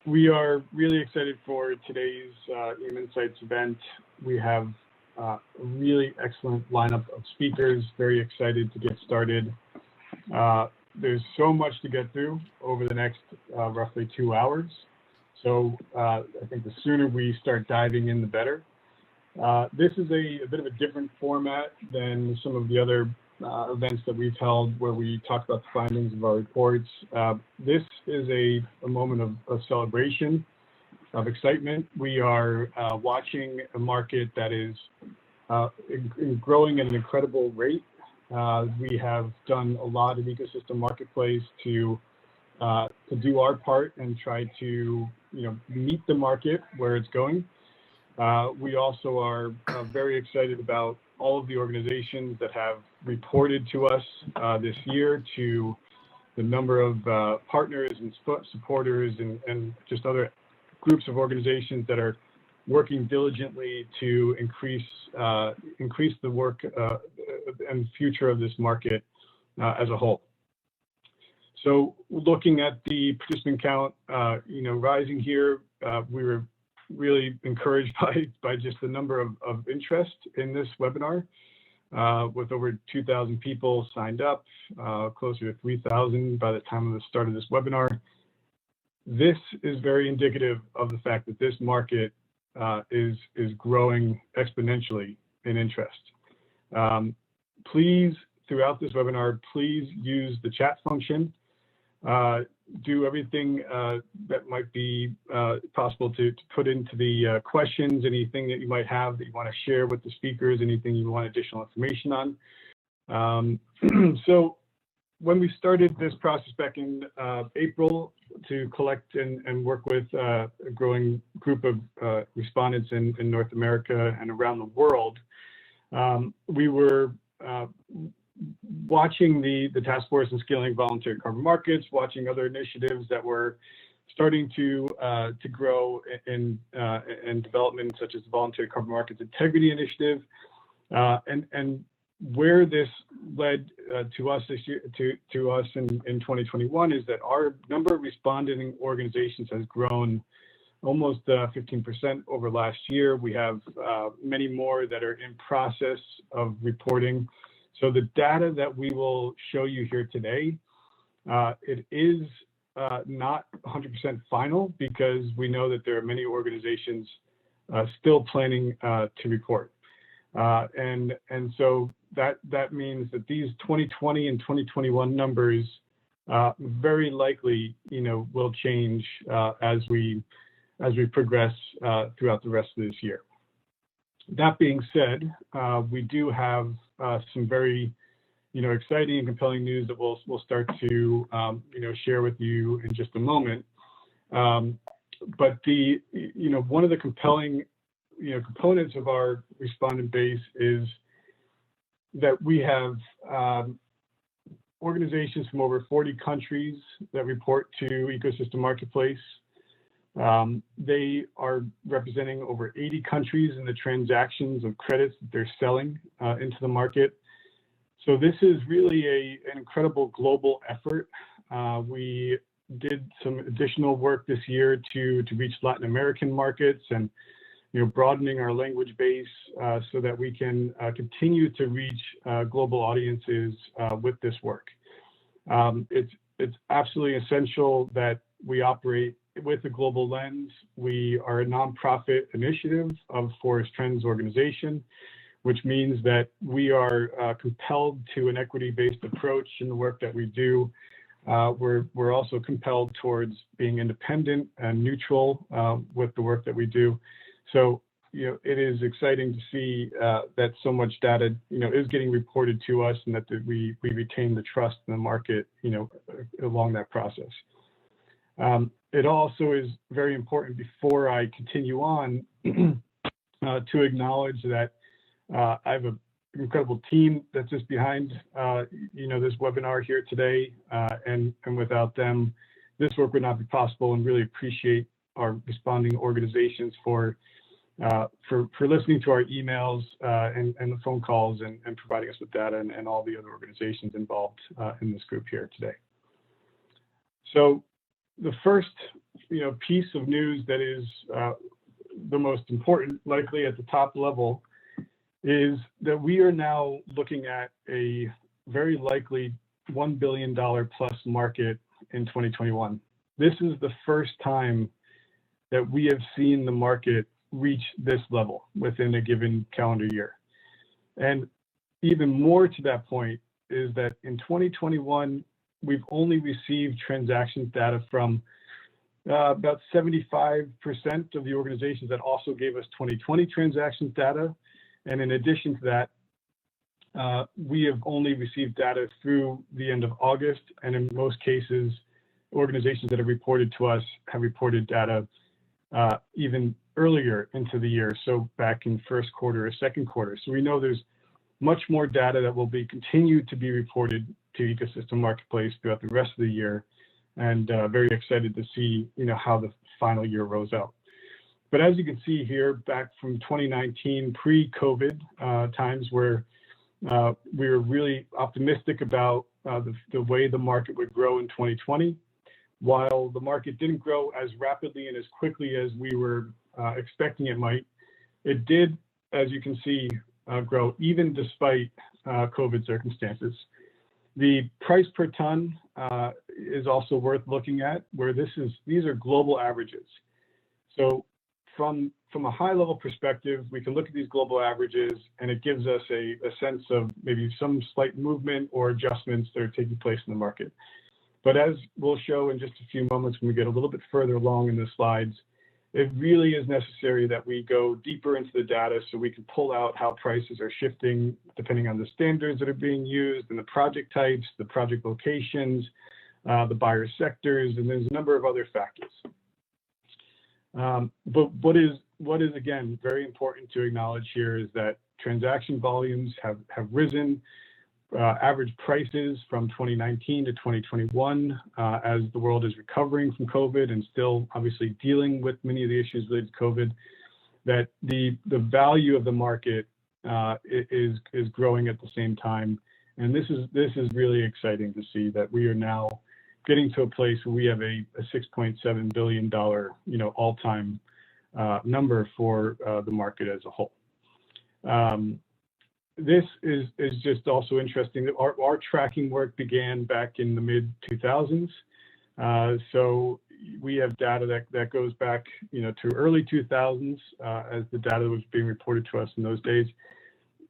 We are really excited for today's EM Insights event. We have a really excellent lineup of speakers, very excited to get started. There's so much to get through over the next roughly 2 hours. So I think the sooner we start diving in, the better. This is a bit of a different format than some of the other events that we've held where we talk about the findings of our reports. This is a moment of celebration, of excitement. We are watching a market that is growing at an incredible rate. We have done a lot of ecosystem marketplace to do our part and try to meet the market where it's going. We also are very excited about all of the organizations that have reported to us this year, to the number of partners and supporters and just other groups of organizations that are working diligently to increase the work and future of this market as a whole. So looking at the participant count, rising here, we were really encouraged by just the number of interest in this webinar, with over 2,000 people signed up, closer to 3,000 by the time of the start of this webinar. This is very indicative of the fact that this market is growing exponentially in interest. Please, throughout this webinar, please use the chat function. Do everything that might be possible to put into the questions, anything that you might have that you want to share with the speakers, anything you want additional information on. So when we started this process back in April to collect and work with a growing group of respondents in North America and around the world, we were watching the task force and scaling voluntary carbon markets, watching other initiatives that were starting to grow in development, such as the Voluntary Carbon Markets Integrity Initiative, and where this led to us this year, to us in 2021, is that our number of responding organizations has grown almost 15% over last year. We have many more that are in process of reporting. So the data that we will show you here today, it is not 100% final, because we know that there are many organizations still planning to report. And so that means that these 2020 and 2021 numbers very likely will change as we progress throughout the rest of this year. That being said, we do have some very exciting and compelling news that we'll start to share with you in just a moment. But one of the compelling components of our respondent base is that we have organizations from over 40 countries that report to Ecosystem Marketplace. They are representing over 80 countries in the transactions of credits that they're selling into the market. So this is really an incredible global effort. We did some additional work this year to reach Latin American markets, and broadening our language base so that we can continue to reach global audiences with this work. It's absolutely essential that we operate with a global lens. We are a nonprofit initiative of Forest Trends organization, which means that we are compelled to an equity-based approach in the work that we do. We're also compelled towards being independent and neutral with the work that we do. So, it is exciting to see that so much data, is getting reported to us, and that we retain the trust in the market, along that process. It also is very important, before I continue on, to acknowledge that I have an incredible team that's just behind, this webinar here today, and without them, this work would not be possible. And really appreciate our responding organizations for listening to our emails and the phone calls and providing us with data, and all the other organizations involved in this group here today. So the first piece of news that is the most important, likely at the top level, is that we are now looking at a very likely $1 billion plus market in 2021. This is the first time that we have seen the market reach this level within a given calendar year. And even more to that point is that in 2021, we've only received transactions data from about 75% of the organizations that also gave us 2020 transactions data. And in addition to that, we have only received data through the end of August. And in most cases, organizations that have reported to us have reported data even earlier into the year, so back in first quarter or second quarter. So we know there's much more data that will be continued to be reported to Ecosystem Marketplace throughout the rest of the year, and very excited to see how the final year rolls out. But as you can see here, back from 2019, pre-COVID times, where we were really optimistic about the way the market would grow in 2020. While the market didn't grow as rapidly and as quickly as we were expecting it might, it did, as you can see, grow even despite COVID circumstances. The price per ton is also worth looking at, where these are global averages. So from a high level perspective, we can look at these global averages, and it gives us a sense of maybe some slight movement or adjustments that are taking place in the market. But as we'll show in just a few moments when we get a little bit further along in the slides, it really is necessary that we go deeper into the data so we can pull out how prices are shifting depending on the standards that are being used and the project types, the project locations, the buyer sectors, and there's a number of other factors. But what is again very important to acknowledge here is that transaction volumes have risen. Average prices from 2019 to 2021, as the world is recovering from COVID and still obviously dealing with many of the issues related to COVID, that the value of the market is growing at the same time. And this is really exciting to see that we are now getting to a place where we have a $6.7 billion all-time number for the market as a whole. This is just also interesting that our tracking work began back in the mid 2000s. So we have data that goes back, to early 2000s as the data was being reported to us in those days.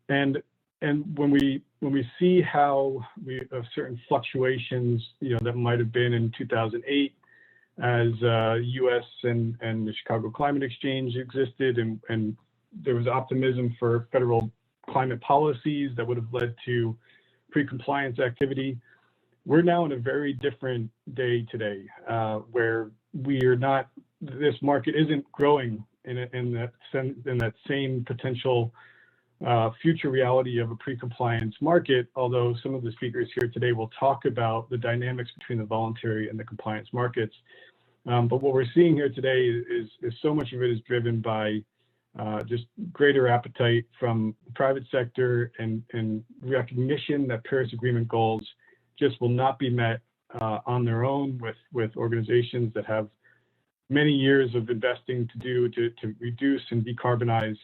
And when we see how we have certain fluctuations, that might have been in 2008 as U.S. and the Chicago Climate Exchange existed, and there was optimism for federal climate policies that would have led to pre-compliance activity. We're now in a very different day today, where this market isn't growing in that same potential future reality of a pre-compliance market, although some of the speakers here today will talk about the dynamics between the voluntary and the compliance markets. But what we're seeing here today is so much of it is driven by just greater appetite from the private sector and recognition that Paris Agreement goals just will not be met on their own with organizations that have many years of investing to do to reduce and decarbonize,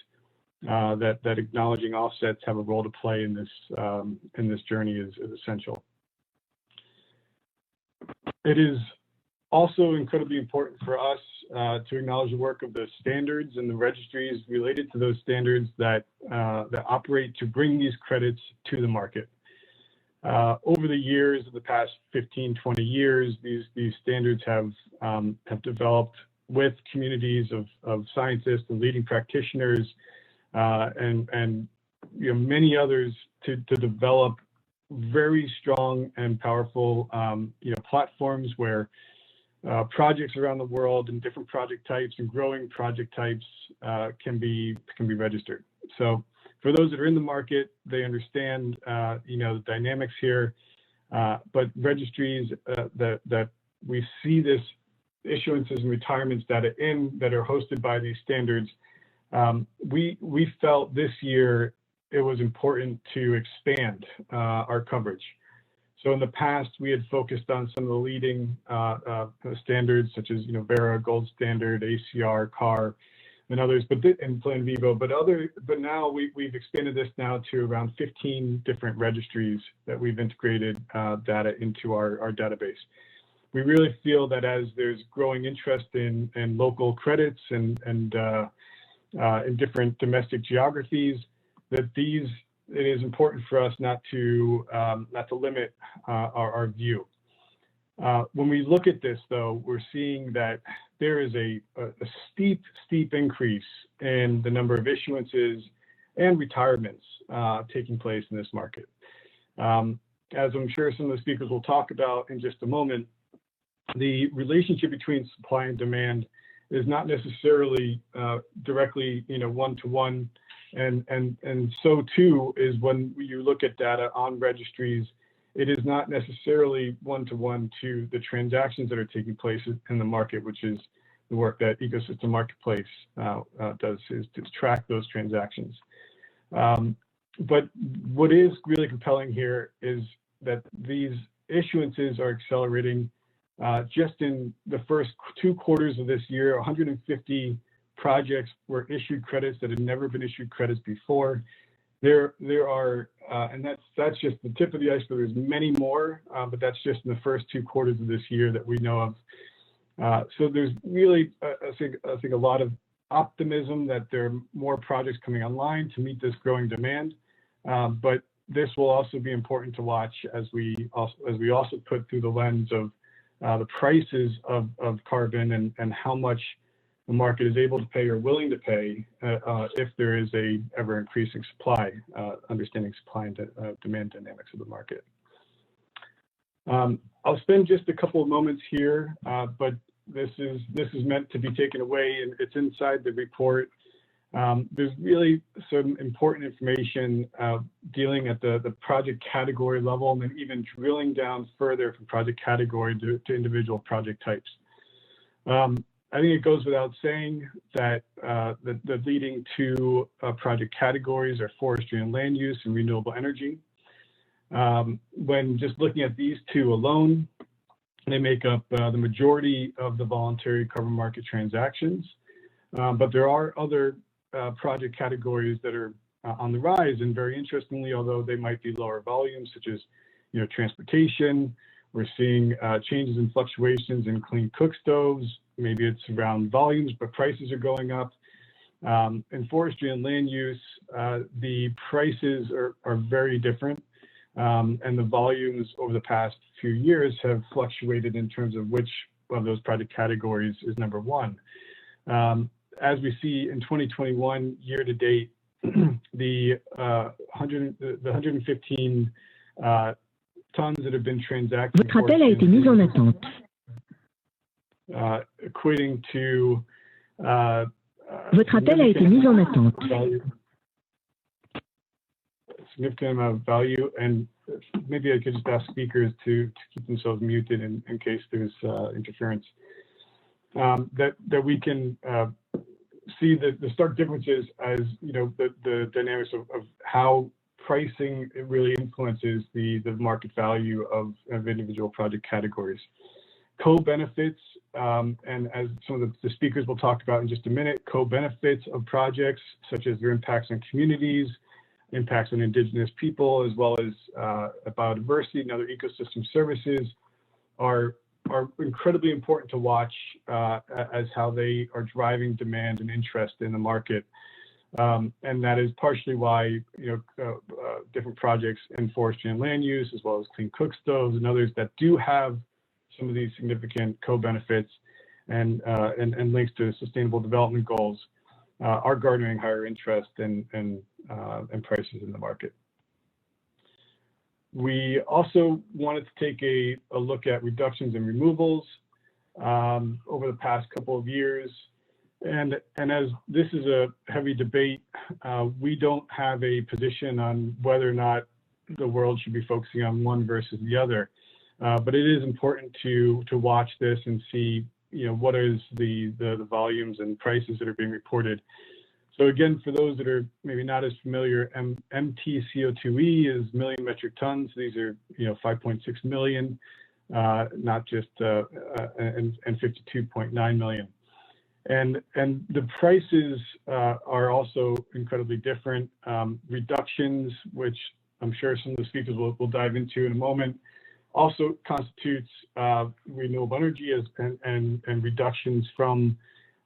that acknowledging offsets have a role to play in this journey is essential. It is also incredibly important for us to acknowledge the work of the standards and the registries related to those standards that operate to bring these credits to the market. Over the years, of the past 15, 20 years, these standards have developed with communities of scientists and leading practitioners and many others to develop very strong and powerful platforms where projects around the world and different project types and growing project types can be registered. So for those that are in the market, they understand the dynamics here. But registries that we see this issuances and retirements data in that are hosted by these standards, we felt this year it was important to expand our coverage. So in the past, we had focused on some of the leading standards such as Vera, Gold Standard, ACR, CAR, and others, and Plan Vivo. But now we've expanded this now to around 15 different registries that we've integrated data into our database. We really feel that as there's growing interest in local credits and in different domestic geographies, that it is important for us not to limit our view. When we look at this, though, we're seeing that there is a steep increase in the number of issuances and retirements taking place in this market. As I'm sure some of the speakers will talk about in just a moment, the relationship between supply and demand is not necessarily directly, one-to-one, and so too is when you look at data on registries. It is not necessarily one-to-one to the transactions that are taking place in the market, which is the work that Ecosystem Marketplace does, is to track those transactions. But what is really compelling here is that these issuances are accelerating. Just in the first 2 quarters of this year, 150 projects were issued credits that had never been issued credits before. There are, and that's just the tip of the iceberg. There's many more, but that's just in the first 2 quarters of this year that we know of. So there's really, I think, a lot of optimism that there are more projects coming online to meet this growing demand. But this will also be important to watch as we also put through the lens of the prices of carbon and how much the market is able to pay or willing to pay if there is a ever increasing supply, understanding supply and demand dynamics of the market. I'll spend just a couple of moments here, but this is meant to be taken away, and it's inside the report. There's really some important information dealing at the project category level, and then even drilling down further from project category to individual project types. I think it goes without saying that the leading 2 project categories are forestry and land use and renewable energy. When just looking at these 2 alone, they make up the majority of the voluntary carbon market transactions. But there are other project categories that are on the rise, and very interestingly, although they might be lower volumes, such as transportation. We're seeing changes in fluctuations in clean cook stoves. Maybe it's around volumes, but prices are going up. In forestry and land use, the prices are very different, and the volumes over the past few years have fluctuated in terms of which of those project categories is number 1. As we see in 2021 year to date, the 115 tons that have been transacted. Votre appel a été mis en attente. Equating to Votre appel a été mis en attente. Significant amount of value, and maybe I could just ask speakers to keep themselves muted in case there's interference. That we can see the stark differences as the dynamics of how pricing really influences the market value of individual project categories. Co-benefits, and as some of the speakers will talk about in just a minute, co-benefits of projects such as their impacts on communities, impacts on indigenous people, as well as biodiversity and other ecosystem services are incredibly important to watch as how they are driving demand and interest in the market. And that is partially why different projects in forestry and land use, as well as clean cook stoves and others that do have some of these significant co-benefits and links to sustainable development goals are garnering higher interest and prices in the market. We also wanted to take a look at reductions and removals over the past couple of years. And as this is a heavy debate, we don't have a position on whether or not the world should be focusing on one versus the other. But it is important to watch this and see what is the volumes and prices that are being reported. So again, for those that are maybe not as familiar, MTCO2e is million metric tons. These are 5.6 million, not just and 52.9 million. And the prices are also incredibly different. Reductions, which I'm sure some of the speakers will dive into in a moment, also constitutes renewable energy and reductions from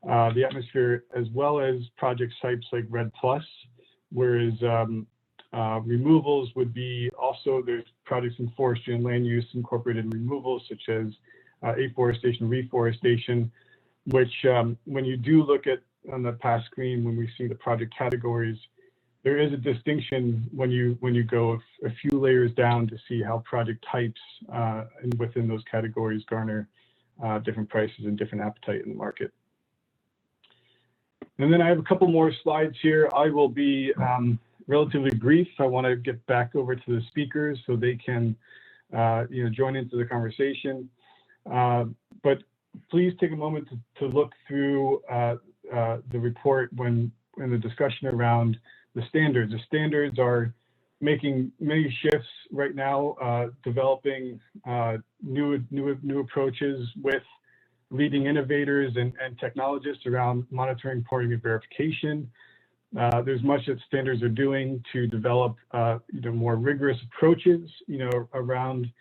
the atmosphere, as well as project types like RED+, whereas removals would be also, there's projects in forestry and land use incorporated removals, such as afforestation, reforestation, which when you do look at on the past screen, when we see the project categories, there is a distinction when you go a few layers down to see how project types and within those categories garner different prices and different appetite in the market. And then I have a couple more slides here. I will be relatively brief. I want to get back over to the speakers so they can join into the conversation. But please take a moment to look through the report when in the discussion around the standards. The standards are making many shifts right now, developing new approaches with leading innovators and technologists around monitoring, reporting, and verification. There's much that standards are doing to develop more rigorous approaches around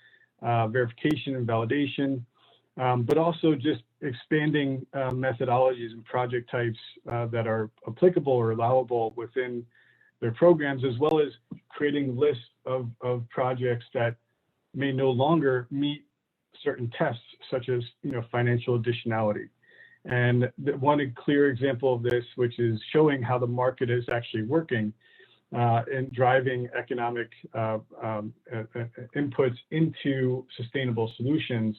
verification and validation, but also just expanding methodologies and project types that are applicable or allowable within their programs, as well as creating lists of projects that may no longer meet certain tests, such as financial additionality. And one clear example of this, which is showing how the market is actually working and driving economic inputs into sustainable solutions,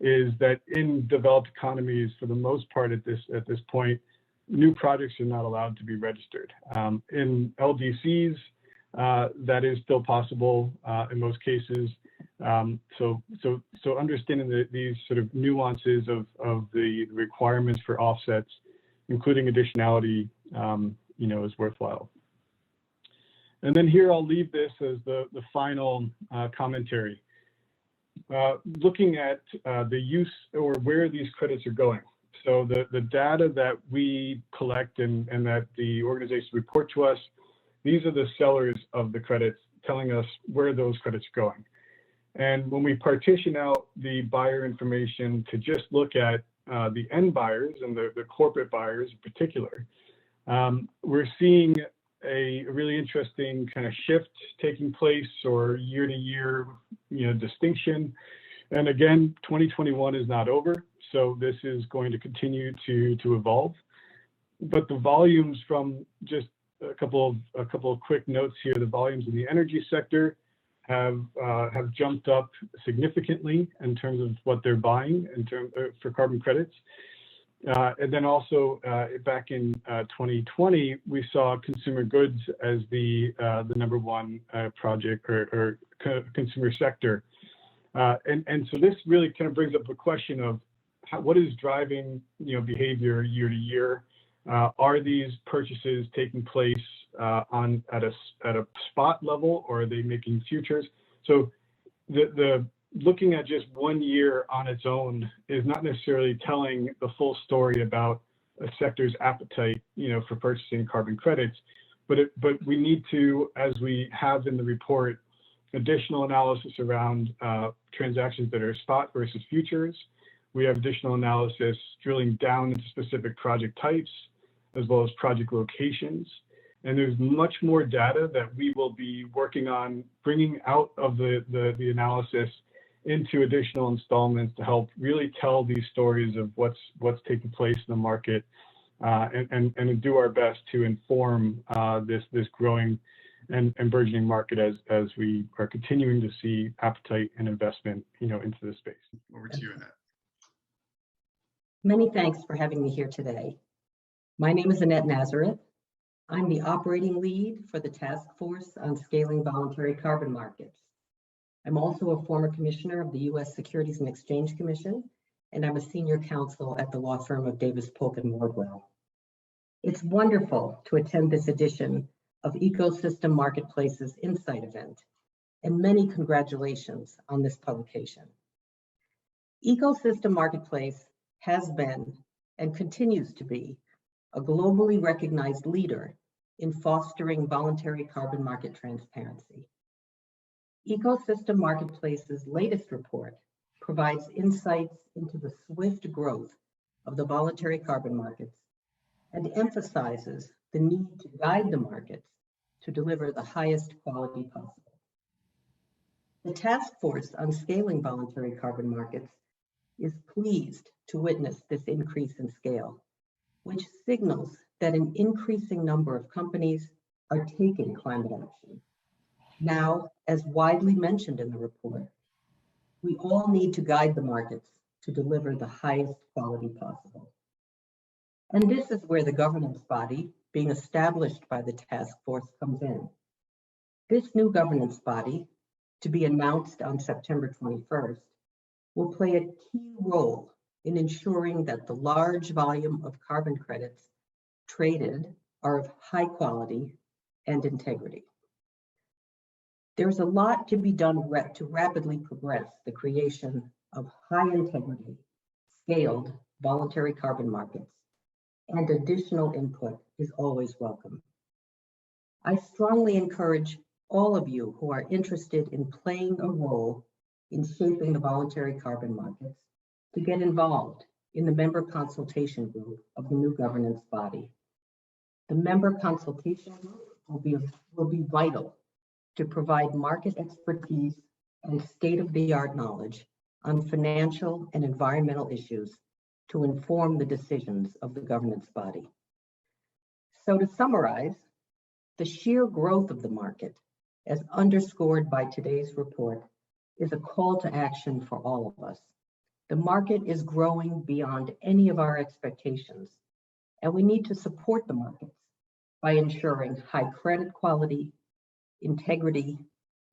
is that in developed economies, for the most part at this point, new projects are not allowed to be registered. In LDCs, that is still possible in most cases. So understanding these sort of nuances of the requirements for offsets, including additionality, is worthwhile. And then here I'll leave this as the final commentary. Looking at the use or where these credits are going. So the data that we collect and that the organizations report to us, these are the sellers of the credits telling us where those credits are going. And when we partition out the buyer information to just look at the end buyers and the corporate buyers in particular, we're seeing a really interesting kind of shift taking place, or year-to-year distinction. And again, 2021 is not over, so this is going to continue to evolve. But the volumes, from just a couple of quick notes here, the volumes in the energy sector have jumped up significantly in terms of what they're buying for carbon credits. And then also back in 2020, we saw consumer goods as the number one project or consumer sector. And so this really kind of brings up the question of what is driving behavior year to year. Are these purchases taking place at a spot level, or are they making futures? So the looking at just 1 year on its own is not necessarily telling the full story about a sector's appetite, for purchasing carbon credits. But we need to, as we have in the report, additional analysis around transactions that are spot versus futures. We have additional analysis drilling down into specific project types, as well as project locations. And there's much more data that we will be working on bringing out of the analysis into additional installments to help really tell these stories of what's taking place in the market, and do our best to inform this growing and burgeoning market as we are continuing to see appetite and investment into this space. Over to you, Annette. Many thanks for having me here today. My name is Annette Nazareth. I'm the operating lead for the Task Force on Scaling Voluntary Carbon Markets. I'm also a former commissioner of the U.S. Securities and Exchange Commission, and I'm a senior counsel at the law firm of Davis Polk & Wardwell. It's wonderful to attend this edition of Ecosystem Marketplace's Insight event, and many congratulations on this publication. Ecosystem Marketplace has been and continues to be a globally recognized leader in fostering voluntary carbon market transparency. Ecosystem Marketplace's latest report provides insights into the swift growth of the voluntary carbon markets and emphasizes the need to guide the markets to deliver the highest quality possible. The task force on scaling voluntary carbon markets is pleased to witness this increase in scale, which signals that an increasing number of companies are taking climate action. Now, as widely mentioned in the report, we all need to guide the markets to deliver the highest quality possible. And this is where the governance body being established by the task force comes in. This new governance body, to be announced on September 21st, will play a key role in ensuring that the large volume of carbon credits traded are of high quality and integrity. There's a lot to be done to rapidly progress the creation of high integrity, scaled voluntary carbon markets, and additional input is always welcome. I strongly encourage all of you who are interested in playing a role in shaping the voluntary carbon markets to get involved in the member consultation group of the new governance body. The member consultation group will be vital to provide market expertise and state-of-the-art knowledge on financial and environmental issues to inform the decisions of the governance body. So to summarize, the sheer growth of the market, as underscored by today's report, is a call to action for all of us. The market is growing beyond any of our expectations, and we need to support the markets by ensuring high credit quality, integrity,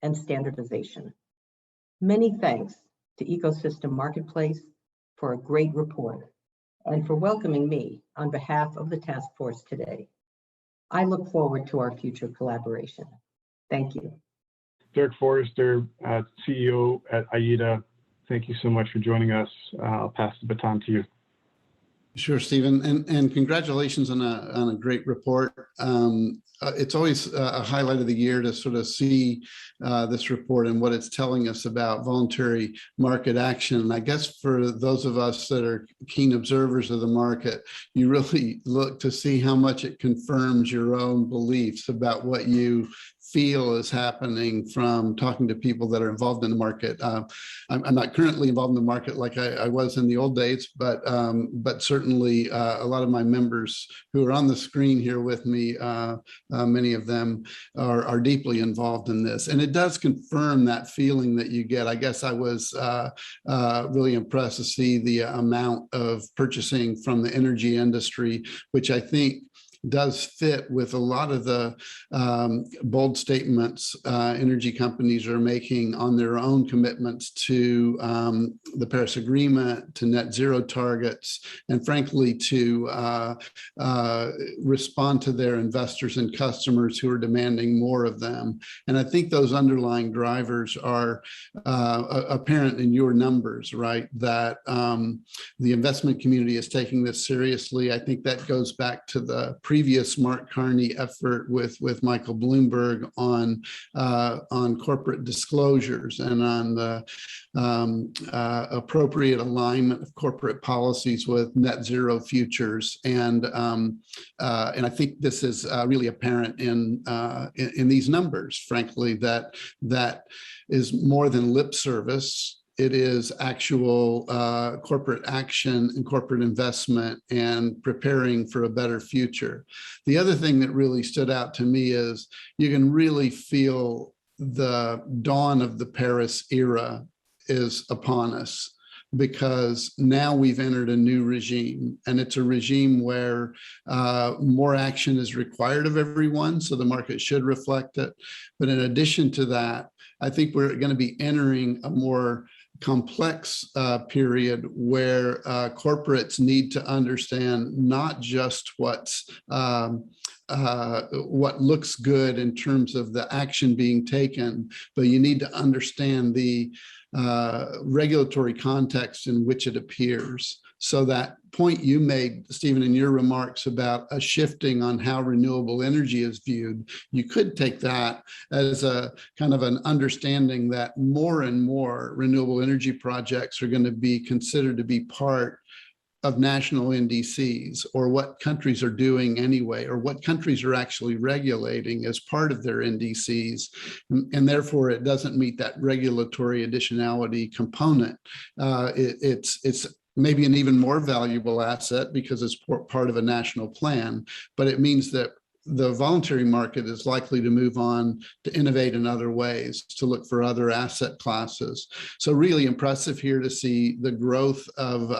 and standardization. Many thanks to Ecosystem Marketplace for a great report and for welcoming me on behalf of the task force today. I look forward to our future collaboration. Thank you. Dirk Forrester, CEO at AIDA, thank you so much for joining us. I'll pass the baton to you. Sure, Stephen, and congratulations on a great report. It's always a highlight of the year to sort of see this report and what it's telling us about voluntary market action. And I guess for those of us that are keen observers of the market, you really look to see how much it confirms your own beliefs about what you feel is happening from talking to people that are involved in the market. I'm not currently involved in the market like I was in the old days, but certainly a lot of my members who are on the screen here with me, many of them are deeply involved in this. And it does confirm that feeling that you get. I guess I was really impressed to see the amount of purchasing from the energy industry, which I think does fit with a lot of the bold statements energy companies are making on their own commitments to the Paris Agreement, to net zero targets, and frankly to respond to their investors and customers who are demanding more of them. And I think those underlying drivers are apparent in your numbers, right? That the investment community is taking this seriously. I think that goes back to the previous Mark Carney effort with Michael Bloomberg on corporate disclosures and on the appropriate alignment of corporate policies with net zero futures. And I think this is really apparent in these numbers, frankly, that is more than lip service. It is actual corporate action and corporate investment and preparing for a better future. The other thing that really stood out to me is you can really feel the dawn of the Paris era is upon us, because now we've entered a new regime, and it's a regime where more action is required of everyone, so the market should reflect it. But in addition to that, I think we're going to be entering a more complex period where corporates need to understand not just what looks good in terms of the action being taken, but you need to understand the regulatory context in which it appears. So that point you made, Stephen, in your remarks about a shifting on how renewable energy is viewed, you could take that as a kind of an understanding that more and more renewable energy projects are going to be considered to be part of national NDCs, or what countries are doing anyway, or what countries are actually regulating as part of their NDCs, and therefore it doesn't meet that regulatory additionality component. It's maybe an even more valuable asset because it's part of a national plan, but it means that the voluntary market is likely to move on to innovate in other ways, to look for other asset classes. So really impressive here to see the growth of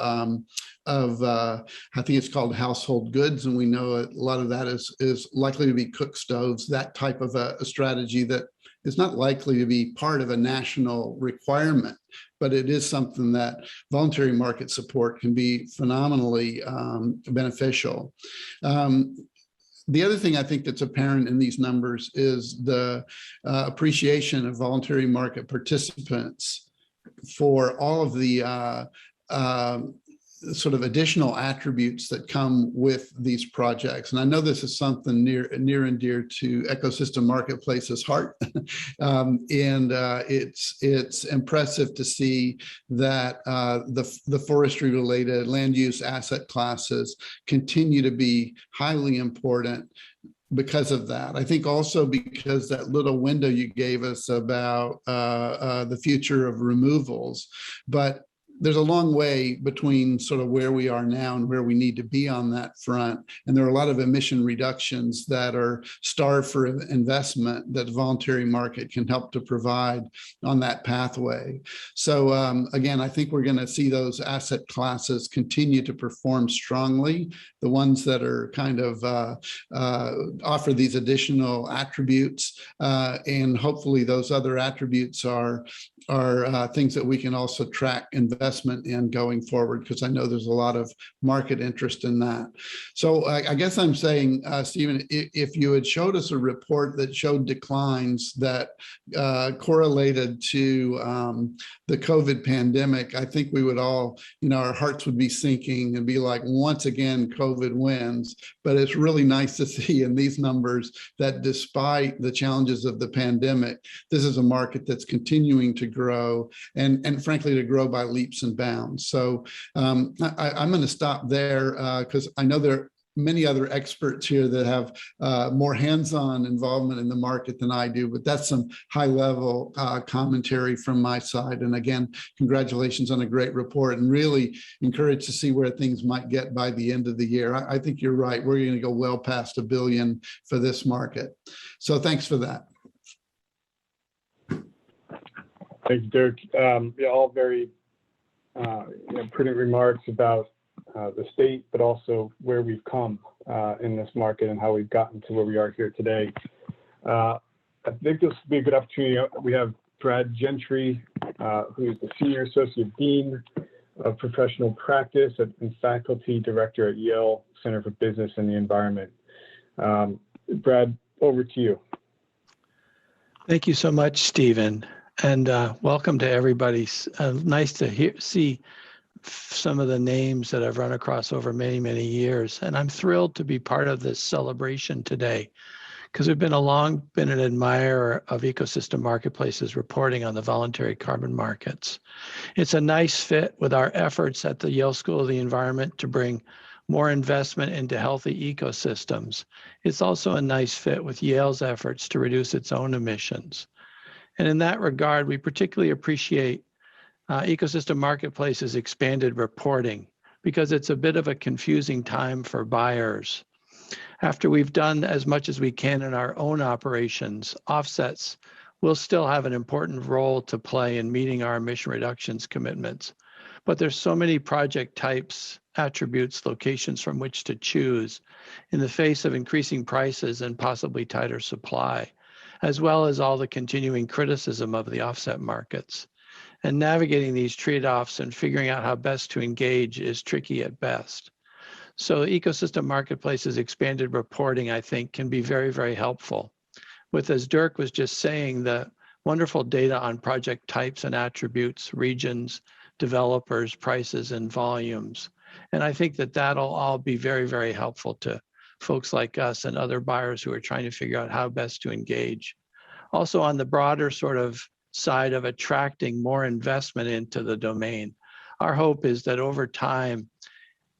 I think it's called household goods, and we know a lot of that is likely to be cook stoves, that type of a strategy that is not likely to be part of a national requirement, but it is something that voluntary market support can be phenomenally beneficial. The other thing I think that's apparent in these numbers is the appreciation of voluntary market participants for all of the sort of additional attributes that come with these projects. And I know this is something near and dear to Ecosystem Marketplace's heart. It's impressive to see that the forestry related land use asset classes continue to be highly important because of that. I think also because that little window you gave us about the future of removals, but there's a long way between sort of where we are now and where we need to be on that front. And there are a lot of emission reductions that are starved for investment that the voluntary market can help to provide on that pathway. So again, I think we're going to see those asset classes continue to perform strongly. The ones that are kind of offer these additional attributes, and hopefully those other attributes are things that we can also track investment in going forward, because I know there's a lot of market interest in that. So I guess I'm saying, Stephen, if you had showed us a report that showed declines that correlated to the COVID pandemic, I think we would all, our hearts would be sinking and be like, once again, COVID wins. But it's really nice to see in these numbers that despite the challenges of the pandemic, this is a market that's continuing to grow and frankly, to grow by leaps and bounds. So I'm going to stop there because I know there are many other experts here that have more hands-on involvement in the market than I do, but that's some high-level commentary from my side. And again, congratulations on a great report, and really encouraged to see where things might get by the end of the year. I think you're right. We're going to go well past $1 billion for this market. So thanks for that. Thanks, Dirk. All very prudent remarks about the state, but also where we've come in this market and how we've gotten to where we are here today. I think this will be a good opportunity. We have Brad Gentry, who is the Senior Associate Dean of Professional Practice and Faculty Director at Yale Center for Business and the Environment. Brad, over to you. Thank you so much, Stephen. And welcome to everybody. Nice to see some of the names that I've run across over many, many years. And I'm thrilled to be part of this celebration today, because we've been an admirer of Ecosystem Marketplace's reporting on the voluntary carbon markets. It's a nice fit with our efforts at the Yale School of the Environment to bring more investment into healthy ecosystems. It's also a nice fit with Yale's efforts to reduce its own emissions. And in that regard, we particularly appreciate Ecosystem Marketplace's expanded reporting, because it's a bit of a confusing time for buyers. After we've done as much as we can in our own operations, offsets will still have an important role to play in meeting our emission reductions commitments. But there's so many project types, attributes, locations from which to choose in the face of increasing prices and possibly tighter supply, as well as all the continuing criticism of the offset markets. And navigating these trade-offs and figuring out how best to engage is tricky at best. So ecosystem marketplaces expanded reporting, I think, can be very, very helpful. With, as Dirk was just saying, the wonderful data on project types and attributes, regions, developers, prices, and volumes. And I think that that'll all be very, very helpful to folks like us and other buyers who are trying to figure out how best to engage. Also, on the broader sort of side of attracting more investment into the domain, our hope is that over time,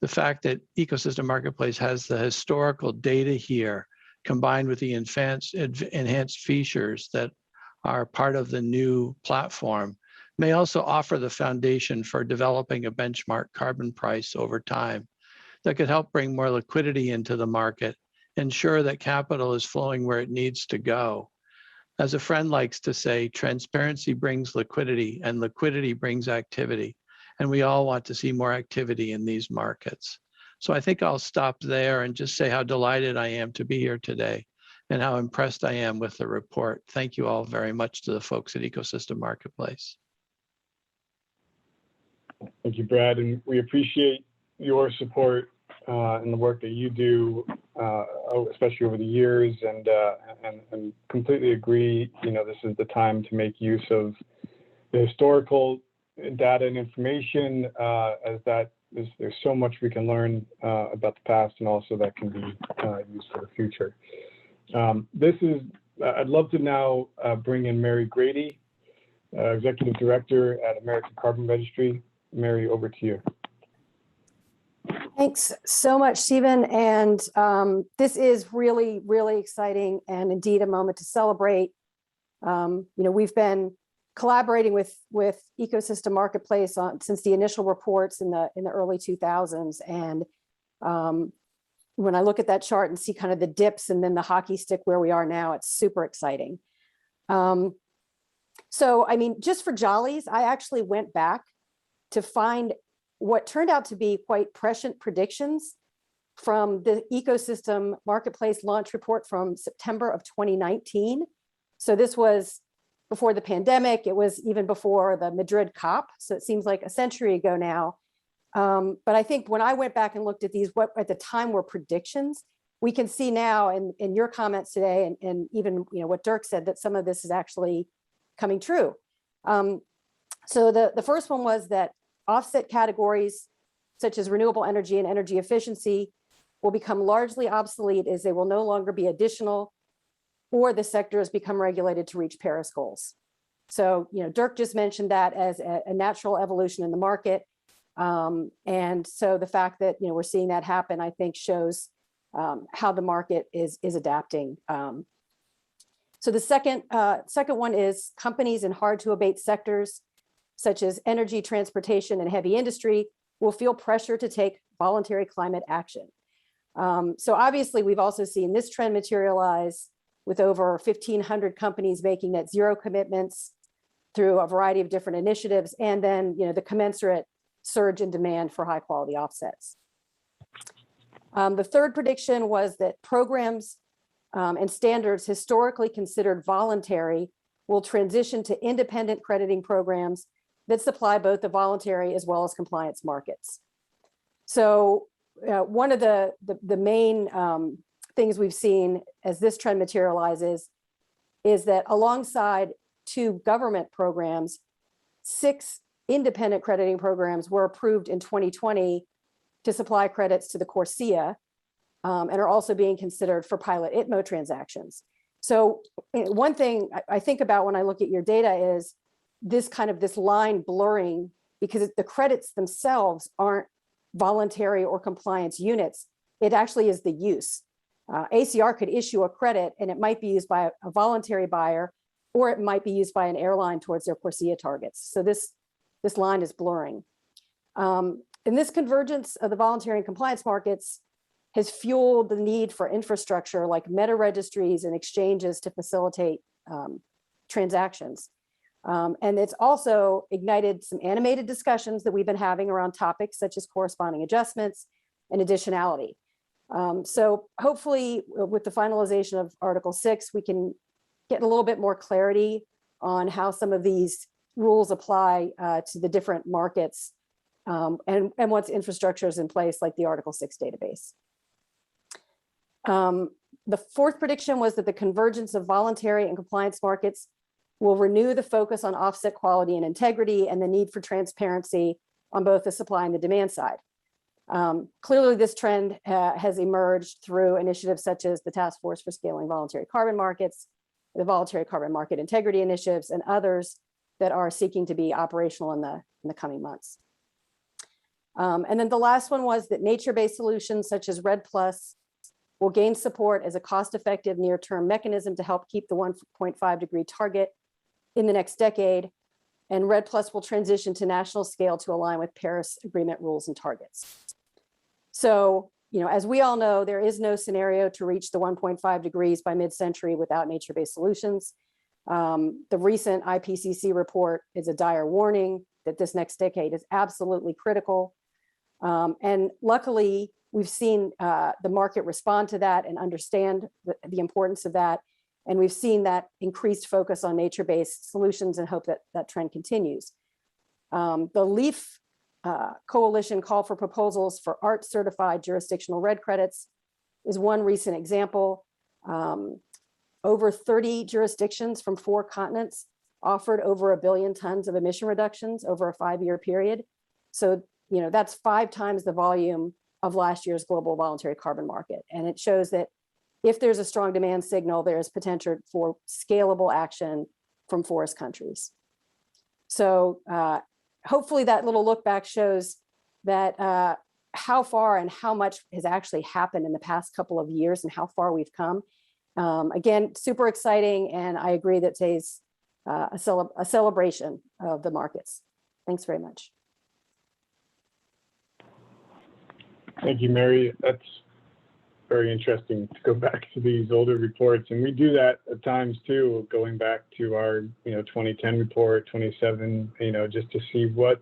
the fact that Ecosystem Marketplace has the historical data here combined with the enhanced features that are part of the new platform may also offer the foundation for developing a benchmark carbon price over time that could help bring more liquidity into the market, ensure that capital is flowing where it needs to go. As a friend likes to say, transparency brings liquidity and liquidity brings activity. And we all want to see more activity in these markets. So I think I'll stop there and just say how delighted I am to be here today and how impressed I am with the report. Thank you all very much to the folks at Ecosystem Marketplace. Thank you, Brad, and we appreciate your support and the work that you do, especially over the years, and completely agree. You know, this is the time to make use of the historical data and information, as that is, there's so much we can learn about the past, and also that can be used for the future. I'd love to now bring in Mary Grady, Executive Director at American Carbon Registry. Mary, over to you. Thanks so much, Stephen. And this is really, really exciting and indeed a moment to celebrate. You know, we've been collaborating with Ecosystem Marketplace since the initial reports in the early 2000s. And when I look at that chart and see kind of the dips and then the hockey stick where we are now, it's super exciting. So, I mean, just for jollies, I actually went back to find what turned out to be quite prescient predictions from the Ecosystem Marketplace launch report from September of 2019. So this was before the pandemic. It was even before the Madrid COP. So it seems like a century ago now. But I think when I went back and looked at these, what at the time were predictions, we can see now in your comments today, and even what Dirk said, that some of this is actually coming true. So the first one was that offset categories such as renewable energy and energy efficiency will become largely obsolete, as they will no longer be additional, or the sector has become regulated to reach Paris goals. So, Dirk just mentioned that as a natural evolution in the market. And so the fact that, we're seeing that happen, I think shows how the market is adapting. So the second one is companies in hard to abate sectors, such as energy, transportation, and heavy industry, will feel pressure to take voluntary climate action. So obviously, we've also seen this trend materialize with over 1,500 companies making net zero commitments through a variety of different initiatives, and then the commensurate surge in demand for high quality offsets. The third prediction was that programs and standards historically considered voluntary will transition to independent crediting programs that supply both the voluntary as well as compliance markets. So one of the main things we've seen as this trend materializes is that alongside 2 government programs, 6 independent crediting programs were approved in 2020 to supply credits to the CORSIA, and are also being considered for pilot ITMO transactions. So one thing I think about when I look at your data is this line blurring, because the credits themselves aren't voluntary or compliance units. It actually is the use. ACR could issue a credit and it might be used by a voluntary buyer, or it might be used by an airline towards their CORSIA targets. So this line is blurring. And this convergence of the voluntary and compliance markets has fueled the need for infrastructure like meta registries and exchanges to facilitate transactions. And it's also ignited some animated discussions that we've been having around topics such as corresponding adjustments and additionality. So hopefully with the finalization of Article 6, we can get a little bit more clarity on how some of these rules apply to the different markets and once infrastructure is in place, like the Article 6 database. The fourth prediction was that the convergence of voluntary and compliance markets will renew the focus on offset quality and integrity and the need for transparency on both the supply and the demand side. Clearly, this trend has emerged through initiatives such as the Task Force for Scaling Voluntary Carbon Markets, the Voluntary Carbon Market Integrity Initiatives, and others that are seeking to be operational in the coming months. And then the last one was that nature-based solutions such as REDD+ will gain support as a cost-effective near-term mechanism to help keep the 1.5 degree target in the next decade. And REDD+ will transition to national scale to align with Paris Agreement rules and targets. So, as we all know, there is no scenario to reach the 1.5 degrees by mid-century without nature-based solutions. The recent IPCC report is a dire warning that this next decade is absolutely critical. And luckily, we've seen the market respond to that and understand the importance of that. And we've seen that increased focus on nature-based solutions and hope that that trend continues. The LEAF Coalition call for proposals for ART certified jurisdictional REDD credits is one recent example. Over 30 jurisdictions from 4 continents offered over 1 billion tons of emission reductions over a 5-year period. So, that's 5 times the volume of last year's global voluntary carbon market. And it shows that if there's a strong demand signal, there is potential for scalable action from forest countries. So hopefully that little look back shows that how far and how much has actually happened in the past couple of years and how far we've come. Again, super exciting. And I agree that today's a celebration of the markets. Thanks very much. Thank you, Mary. That's very interesting to go back to these older reports. And we do that at times too, going back to our 2010 report, 27, just to see what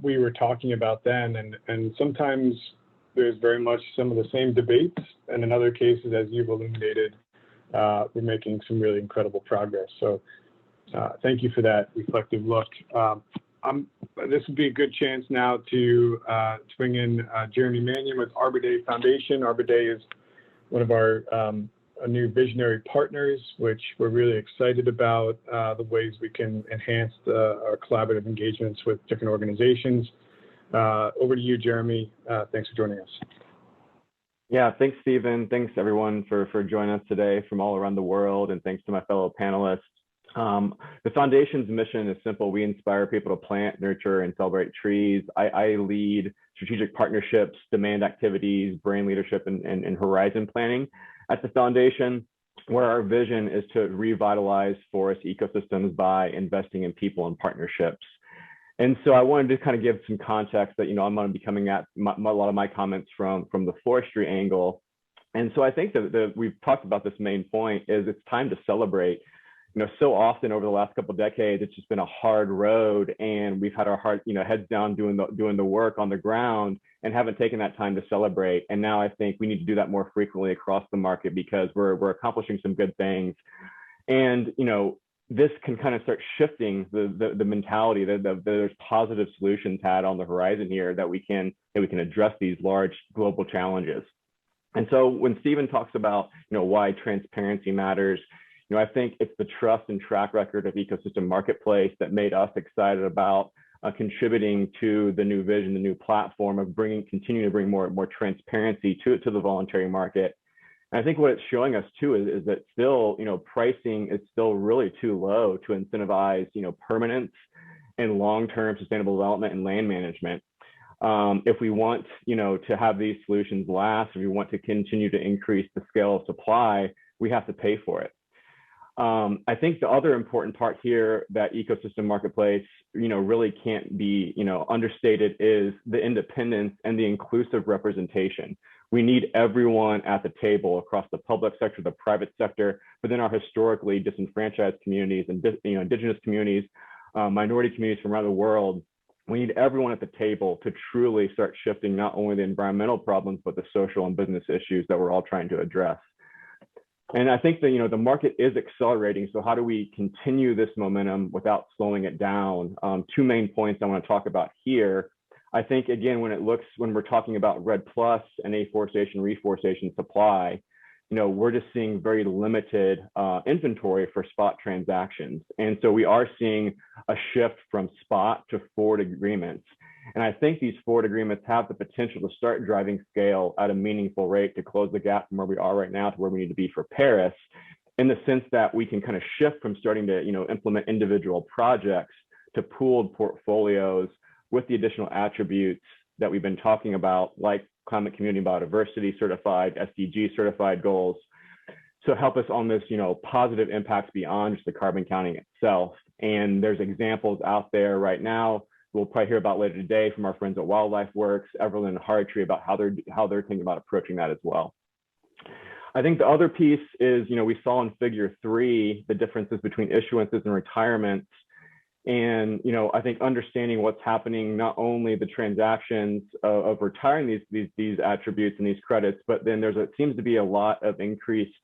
we were talking about then. And sometimes there's very much some of the same debates. And in other cases, as you've illuminated, we're making some really incredible progress. So thank you for that reflective look. This would be a good chance now to bring in Jeremy Mannion with Arbor Day Foundation. Arbor Day is one of our new visionary partners, which we're really excited about the ways we can enhance our collaborative engagements with different organizations. Over to you, Jeremy. Thanks for joining us. Yeah, thanks, Stephen. Thanks, everyone, for joining us today from all around the world. And thanks to my fellow panelists. The Foundation's mission is simple. We inspire people to plant, nurture, and celebrate trees. I lead strategic partnerships, demand activities, brand leadership, and horizon planning at the Foundation, where our vision is to revitalize forest ecosystems by investing in people and partnerships. And so I wanted to kind of give some context that, I'm going to be coming at a lot of my comments from the forestry angle. And so I think that we've talked about this main point is it's time to celebrate. So often over the last couple of decades, it's just been a hard road, and we've had our heads down doing the work on the ground and haven't taken that time to celebrate. And now I think we need to do that more frequently across the market because we're accomplishing some good things. And this can kind of start shifting the mentality that there's positive solutions had on the horizon here that we can address these large global challenges. And so when Stephen talks about why transparency matters, I think it's the trust and track record of Ecosystem Marketplace that made us excited about contributing to the new vision, the new platform of continuing to bring more transparency to the voluntary market. And I think what it's showing us too is that still, pricing is still really too low to incentivize, permanence and long-term sustainable development and land management. If we want, to have these solutions last, if we want to continue to increase the scale of supply, we have to pay for it. I think the other important part here that Ecosystem Marketplace, really can't be, understated is the independence and the inclusive representation. We need everyone at the table across the public sector, the private sector, within our historically disenfranchised communities and indigenous communities, minority communities from around the world. We need everyone at the table to truly start shifting not only the environmental problems, but the social and business issues that we're all trying to address. And I think that, the market is accelerating. So how do we continue this momentum without slowing it down? Two main points I want to talk about here. I think, again, when we're talking about RED Plus and afforestation, reforestation supply, we're just seeing very limited inventory for spot transactions. And so we are seeing a shift from spot to forward agreements. And I think these forward agreements have the potential to start driving scale at a meaningful rate to close the gap from where we are right now to where we need to be for Paris, in the sense that we can kind of shift from starting to implement individual projects to pooled portfolios with the additional attributes that we've been talking about, like climate community biodiversity certified, SDG certified goals, to help us on this positive impacts beyond just the carbon counting itself. And there's examples out there right now we'll probably hear about later today from our friends at Wildlife Works, Everland and Hartree, about how they're thinking about approaching that as well. I think the other piece is, we saw in figure 3, the differences between issuances and retirements. And, I think understanding what's happening, not only the transactions of retiring these attributes and these credits, but then seems to be a lot of increased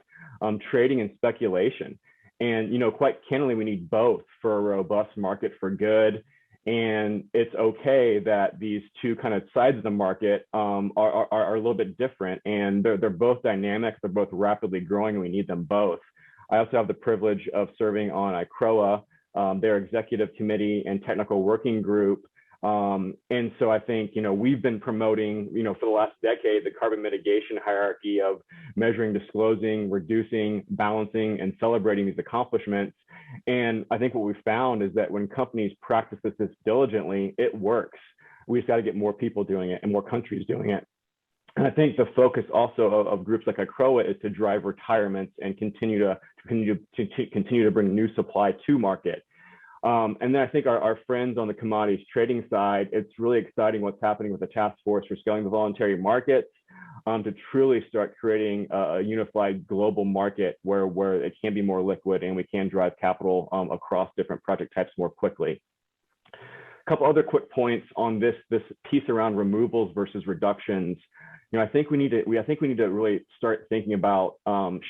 trading and speculation. And, quite candidly, we need both for a robust market for good. And it's okay that these two kind of sides of the market are a little bit different, and they're both dynamic, they're both rapidly growing, and we need them both. I also have the privilege of serving on ICROA, their executive committee and technical working group. And so I think, we've been promoting, for the last decade, the carbon mitigation hierarchy of measuring, disclosing, reducing, balancing, and celebrating these accomplishments. And I think what we found is that when companies practice this diligently, it works. We just got to get more people doing it and more countries doing it. And I think the focus also of groups like ICROA is to drive retirements and continue to bring new supply to market. And then I think our friends on the commodities trading side, it's really exciting what's happening with the task force for scaling the voluntary markets, to truly start creating a unified global market where it can be more liquid and we can drive capital across different project types more quickly. A couple other quick points on this piece around removals versus reductions. I think we need to really start thinking about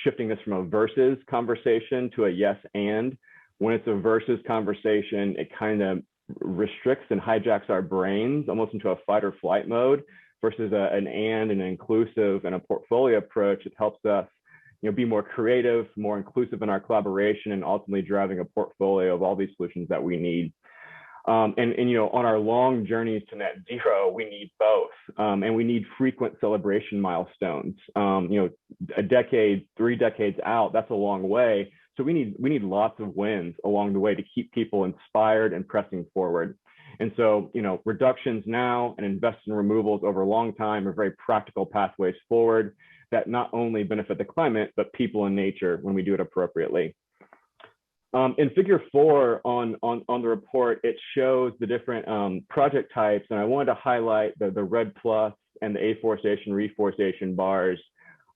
shifting this from a versus conversation to a yes and. When it's a versus conversation, it kind of restricts and hijacks our brains almost into a fight or flight mode, versus an inclusive and a portfolio approach. It helps us be more creative, more inclusive in our collaboration, and ultimately driving a portfolio of all these solutions that we need. And on our long journeys to net zero, we need both, and we need frequent celebration milestones. A decade, 3 decades out, that's a long way. So we need lots of wins along the way to keep people inspired and pressing forward. And so, reductions now and invest in removals over a long time are very practical pathways forward that not only benefit the climate, but people and nature when we do it appropriately. In figure 4 on the report, it shows the different project types, and I wanted to highlight the RED Plus and the afforestation, reforestation bars.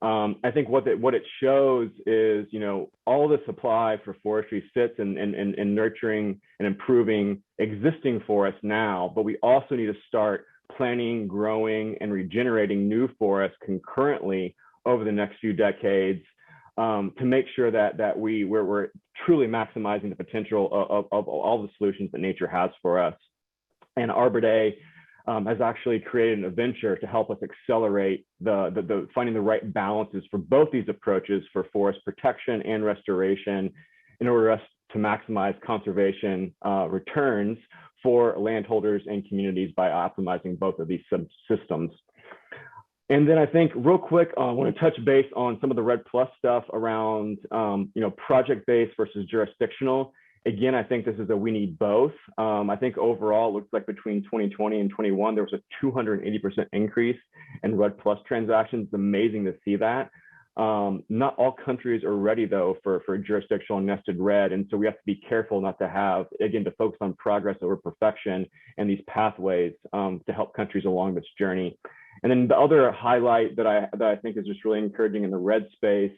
I think what it shows is, all the supply for forestry sits in nurturing and improving existing forests now, but we also need to start planting, growing, and regenerating new forests concurrently over the next few decades, to make sure that we're truly maximizing the potential of all the solutions that nature has for us. And Arbor Day has actually created a venture to help us accelerate the finding the right balances for both these approaches for forest protection and restoration, in order for us to maximize conservation returns for landholders and communities by optimizing both of these systems. And then I think real quick, I want to touch base on some of the RED Plus stuff around project-based versus jurisdictional. Again, I think this is we need both. I think overall, it looks like between 2020 and 21, there was a 280% increase in RED Plus transactions. It's amazing to see that. Not all countries are ready, though, for jurisdictional nested RED. And so we have to be careful not to have, again, to focus on progress over perfection and these pathways to help countries along this journey. And then the other highlight that I think is just really encouraging in the RED space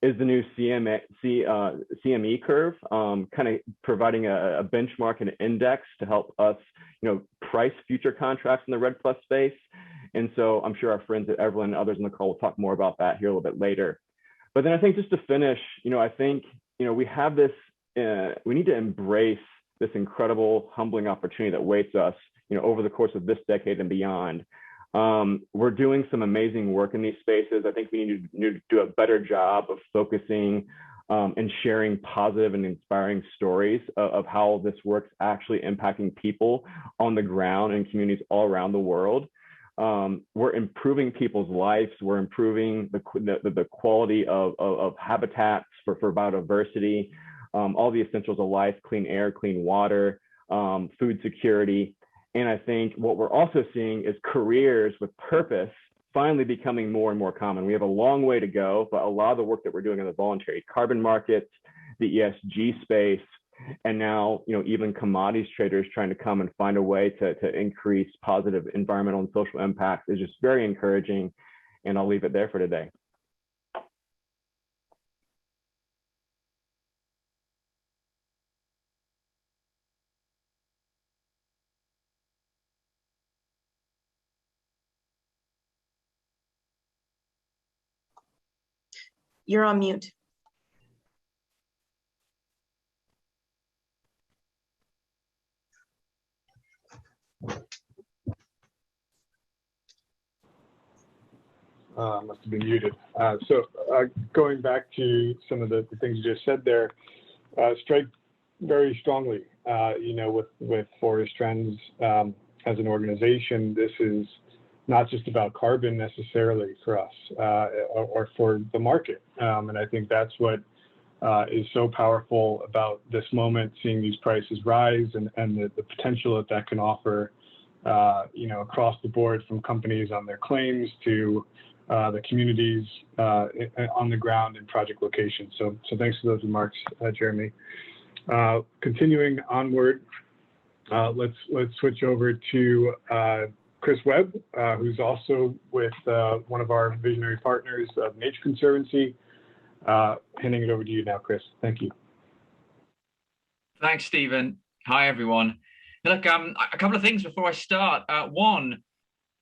is the new CME curve, kind of providing a benchmark and an index to help us, price future contracts in the RED Plus space. And so I'm sure our friends at Everland and others in the call will talk more about that here a little bit later. But then I think just to finish, I think, we have this, we need to embrace this incredible, humbling opportunity that waits us, over the course of this decade and beyond. We're doing some amazing work in these spaces. I think we need to do a better job of focusing and sharing positive and inspiring stories of how this work's actually impacting people on the ground in communities all around the world. We're improving people's lives. We're improving the quality of habitats for biodiversity, all the essentials of life, clean air, clean water, food security. And I think what we're also seeing is careers with purpose finally becoming more and more common. We have a long way to go, but a lot of the work that we're doing in the voluntary carbon markets, the ESG space, and now, even commodities traders trying to come and find a way to increase positive environmental and social impact is just very encouraging. And I'll leave it there for today. You're on mute. Must have been muted. Going back to some of the things you just said there, strike very strongly, with Forest Trends as an organization. This is not just about carbon necessarily for us or for the market. And I think that's what is so powerful about this moment, seeing these prices rise and the potential that can offer, across the board, from companies on their claims to the communities on the ground in project locations. So thanks for those remarks, Jeremy. Continuing onward, let's switch over to Chris Webb, who's also with one of our visionary partners of Nature Conservancy. Handing it over to you now, Chris. Thank you. Thanks, Stephen. Hi, everyone. Look, a couple of things before I start. One,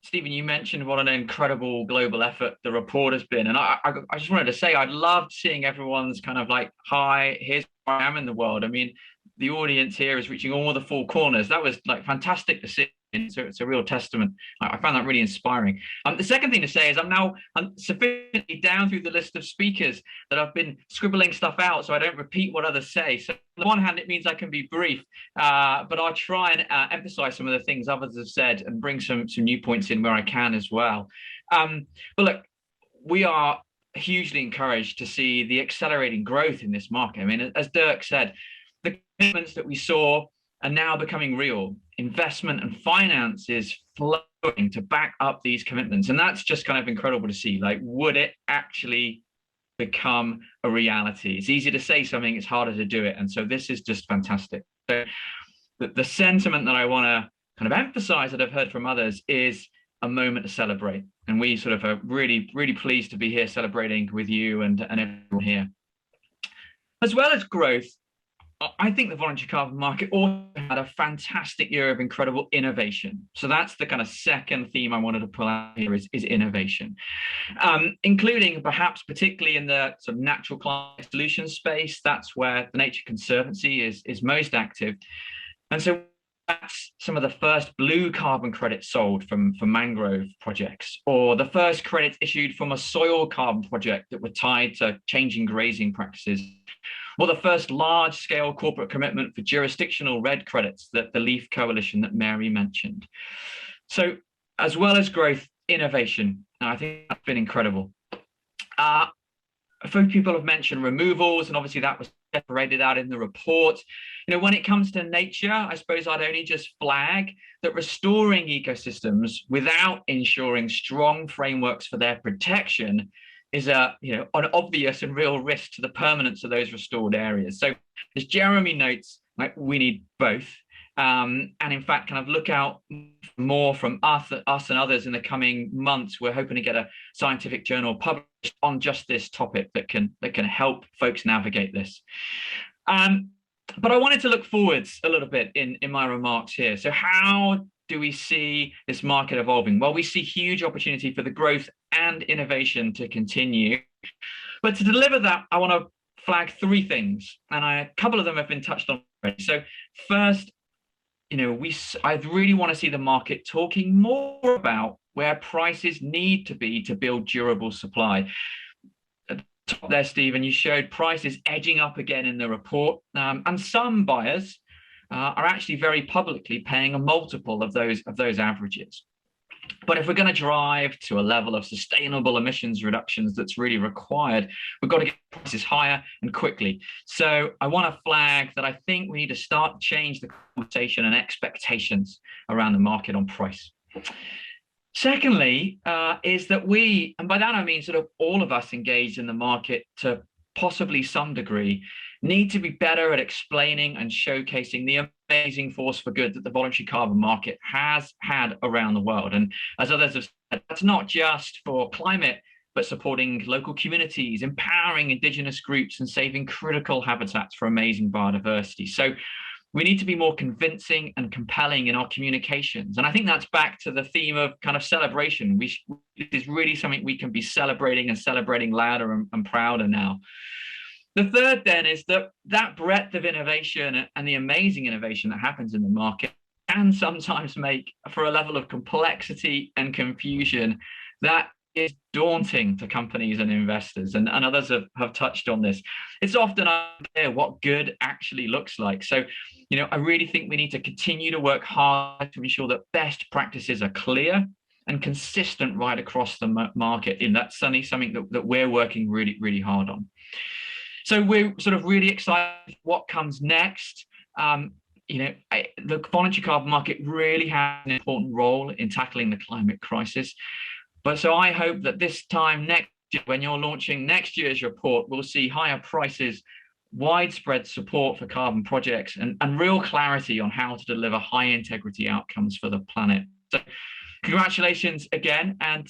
Stephen, you mentioned what an incredible global effort the report has been. And I just wanted to say, I loved seeing everyone's kind of like, hi, here's where I am in the world. I mean, the audience here is reaching all the four corners. That was like fantastic to see. So it's a real testament. I found that really inspiring. The second thing to say is I'm sufficiently down through the list of speakers that I've been scribbling stuff out so I don't repeat what others say. So on the one hand, it means I can be brief, but I'll try and emphasize some of the things others have said and bring some new points in where I can as well. But look, we are hugely encouraged to see the accelerating growth in this market. I mean, as Dirk said, the commitments that we saw are now becoming real. Investment and finance is flowing to back up these commitments. And that's just kind of incredible to see. Like, would it actually become a reality? It's easy to say something, it's harder to do it. And so this is just fantastic. So the sentiment that I want to kind of emphasize that I've heard from others is a moment to celebrate. And we sort of are really, really pleased to be here celebrating with you and everyone here. As well as growth, I think the voluntary carbon market also had a fantastic year of incredible innovation. So that's the kind of second theme I wanted to pull out here is innovation, including perhaps particularly in the sort of natural climate solutions space. That's where the Nature Conservancy is most active. And so that's some of the first blue carbon credits sold from mangrove projects, or the first credits issued from a soil carbon project that were tied to changing grazing practices, or the first large-scale corporate commitment for jurisdictional red credits, that the LEAF coalition that Mary mentioned. So as well as growth, innovation, I think that's been incredible. A few people have mentioned removals, and obviously that was separated out in the report. You know, when it comes to nature, I suppose I'd only just flag that restoring ecosystems without ensuring strong frameworks for their protection is an obvious and real risk to the permanence of those restored areas. So as Jeremy notes, like, we need both. And in fact, kind of look out more from us and others in the coming months. We're hoping to get a scientific journal published on just this topic that can help folks navigate this. But I wanted to look forwards a little bit in my remarks here. So how do we see this market evolving? Well, we see huge opportunity for the growth and innovation to continue. But to deliver that, I want to flag three things, and a couple of them have been touched on already. So first, I really want to see the market talking more about where prices need to be to build durable supply. At the top there, Stephen, you showed prices edging up again in the report, and some buyers are actually very publicly paying a multiple of those averages. But if we're going to drive to a level of sustainable emissions reductions that's really required, we've got to get prices higher and quickly. So I want to flag that I think we need to start to change the conversation and expectations around the market on price. Secondly, is that we, and by that I mean sort of all of us engaged in the market to possibly some degree, need to be better at explaining and showcasing the amazing force for good that the voluntary carbon market has had around the world. And as others have said, that's not just for climate, but supporting local communities, empowering indigenous groups, and saving critical habitats for amazing biodiversity. So we need to be more convincing and compelling in our communications. And I think that's back to the theme of kind of celebration. It is really something we can be celebrating, and celebrating louder and prouder now. The third then is that breadth of innovation and the amazing innovation that happens in the market can sometimes make for a level of complexity and confusion that is daunting to companies and investors, and others have touched on this. It's often unclear what good actually looks like. So, I really think we need to continue to work hard to ensure that best practices are clear and consistent right across the market. And that's something that we're working really, really hard on. So we're sort of really excited what comes next. The voluntary carbon market really has an important role in tackling the climate crisis. But so I hope that this time next year, when you're launching next year's report, we'll see higher prices, widespread support for carbon projects, and real clarity on how to deliver high integrity outcomes for the planet. So congratulations again, and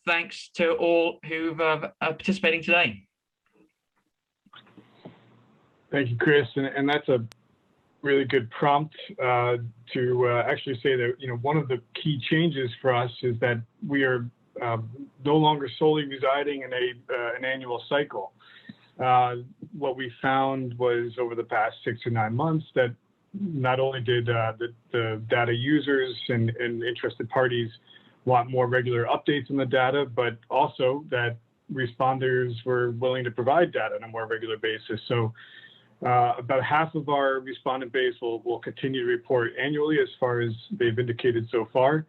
thanks to all who are participating today. Thank you, Chris. And that's a really good prompt to actually say that, one of the key changes for us is that we are no longer solely residing in an annual cycle. What we found was over the past 6 or 9 months that not only did the data users and interested parties want more regular updates on the data, but also that responders were willing to provide data on a more regular basis. So about half of our respondent base will continue to report annually, as far as they've indicated so far,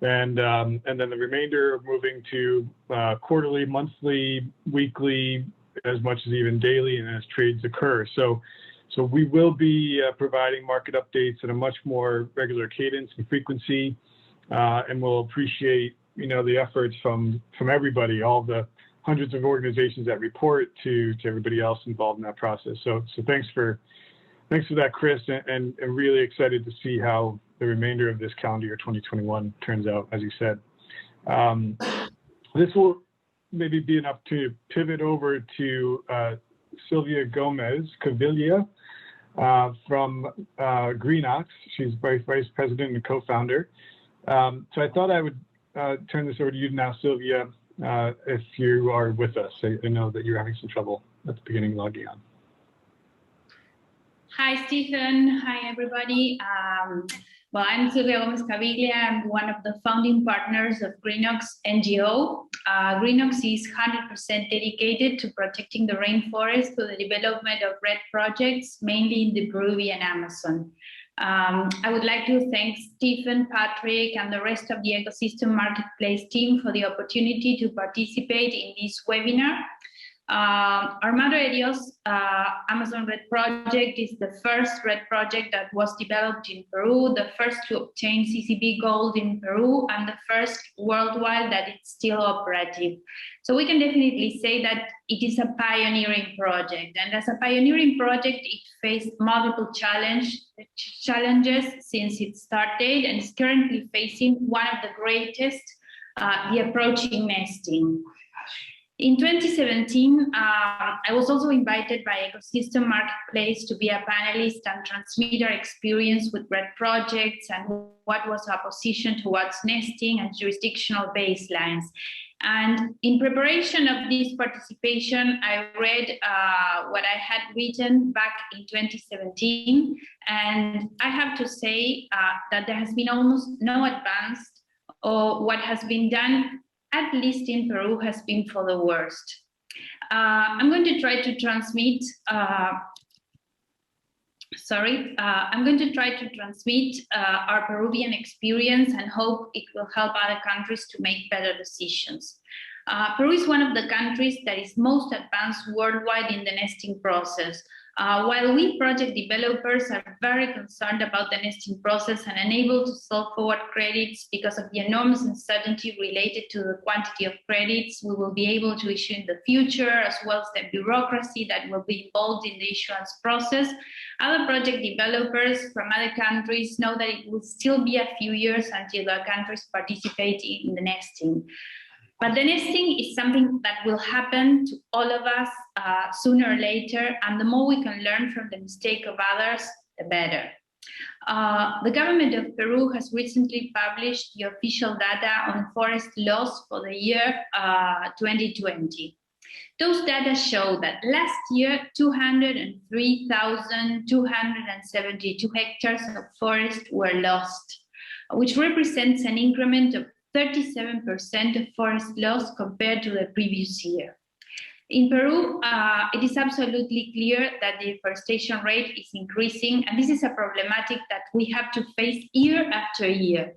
and then the remainder moving to quarterly, monthly, weekly, as much as even daily, and as trades occur. So we will be providing market updates at a much more regular cadence and frequency, and we'll appreciate the efforts from everybody, all the hundreds of organizations that report to everybody else involved in that process. So thanks for that, Chris, and really excited to see how the remainder of this calendar year 2021 turns out, as you said. This will maybe be enough to pivot over to Sylvia Gomez Cavilla from Greenox. She's Vice President and co-founder. So I thought I would turn this over to you now, Sylvia, if you are with us. I know that you're having some trouble at the beginning logging on. Hi, Stephen. Hi, everybody. Well, I'm Sylvia Gomez Caviglia. I'm one of the founding partners of Greenox NGO. Greenox is 100% dedicated to protecting the rainforest through the development of REDD projects, mainly in the Peruvian Amazon. I would like to thank Stephen, Patrick, and the rest of the Ecosystem Marketplace team for the opportunity to participate in this webinar. Armado de Dios Amazon REDD project is the first REDD project that was developed in Peru, the first to obtain CCB Gold in Peru, and the first worldwide that it's still operative. So we can definitely say that it is a pioneering project. And as a pioneering project, it faced multiple challenges since it started, and is currently facing one of the greatest, the approaching nesting. In 2017, I was also invited by Ecosystem Marketplace to be a panelist and transmit our experience with REDD projects and what was our position towards nesting and jurisdictional baselines. And in preparation of this participation, I read what I had written back in 2017. And I have to say that there has been almost no advance, or what has been done, at least in Peru, has been for the worst. I'm going to try to transmit I'm going to try to transmit our Peruvian experience and hope it will help other countries to make better decisions. Peru is one of the countries that is most advanced worldwide in the nesting process. While we project developers are very concerned about the nesting process and unable to sell forward credits because of the enormous uncertainty related to the quantity of credits we will be able to issue in the future, as well as the bureaucracy that will be involved in the issuance process, other project developers from other countries know that it will still be a few years until their countries participate in the nesting. But the nesting is something that will happen to all of us sooner or later, and the more we can learn from the mistake of others, the better. The government of Peru has recently published the official data on forest loss for the year 2020. Those data show that last year, 203,272 hectares of forest were lost, which represents an increment of 37% of forest loss compared to the previous year. In Peru, it is absolutely clear that the deforestation rate is increasing, and this is a problematic that we have to face year after year.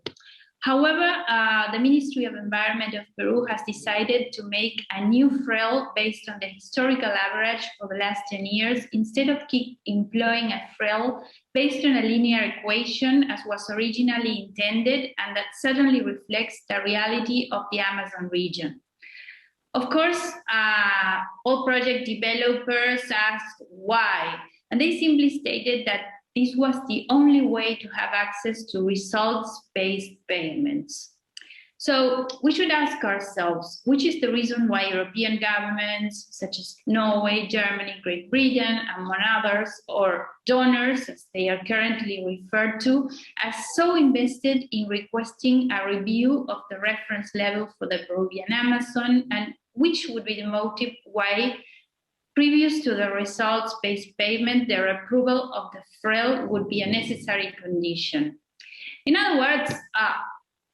However, the Ministry of Environment of Peru has decided to make a new FREL based on the historical average for the last 10 years, instead of keep employing a FREL based on a linear equation as was originally intended, and that certainly reflects the reality of the Amazon region. Of course, all project developers asked why, and they simply stated that this was the only way to have access to results-based payments. So we should ask ourselves, which is the reason why European governments such as Norway, Germany, Great Britain, among others, or donors, as they are currently referred to, are so invested in requesting a review of the reference level for the Peruvian Amazon, and which would be the motive why, previous to the results-based payment, their approval of the FREL would be a necessary condition. In other words,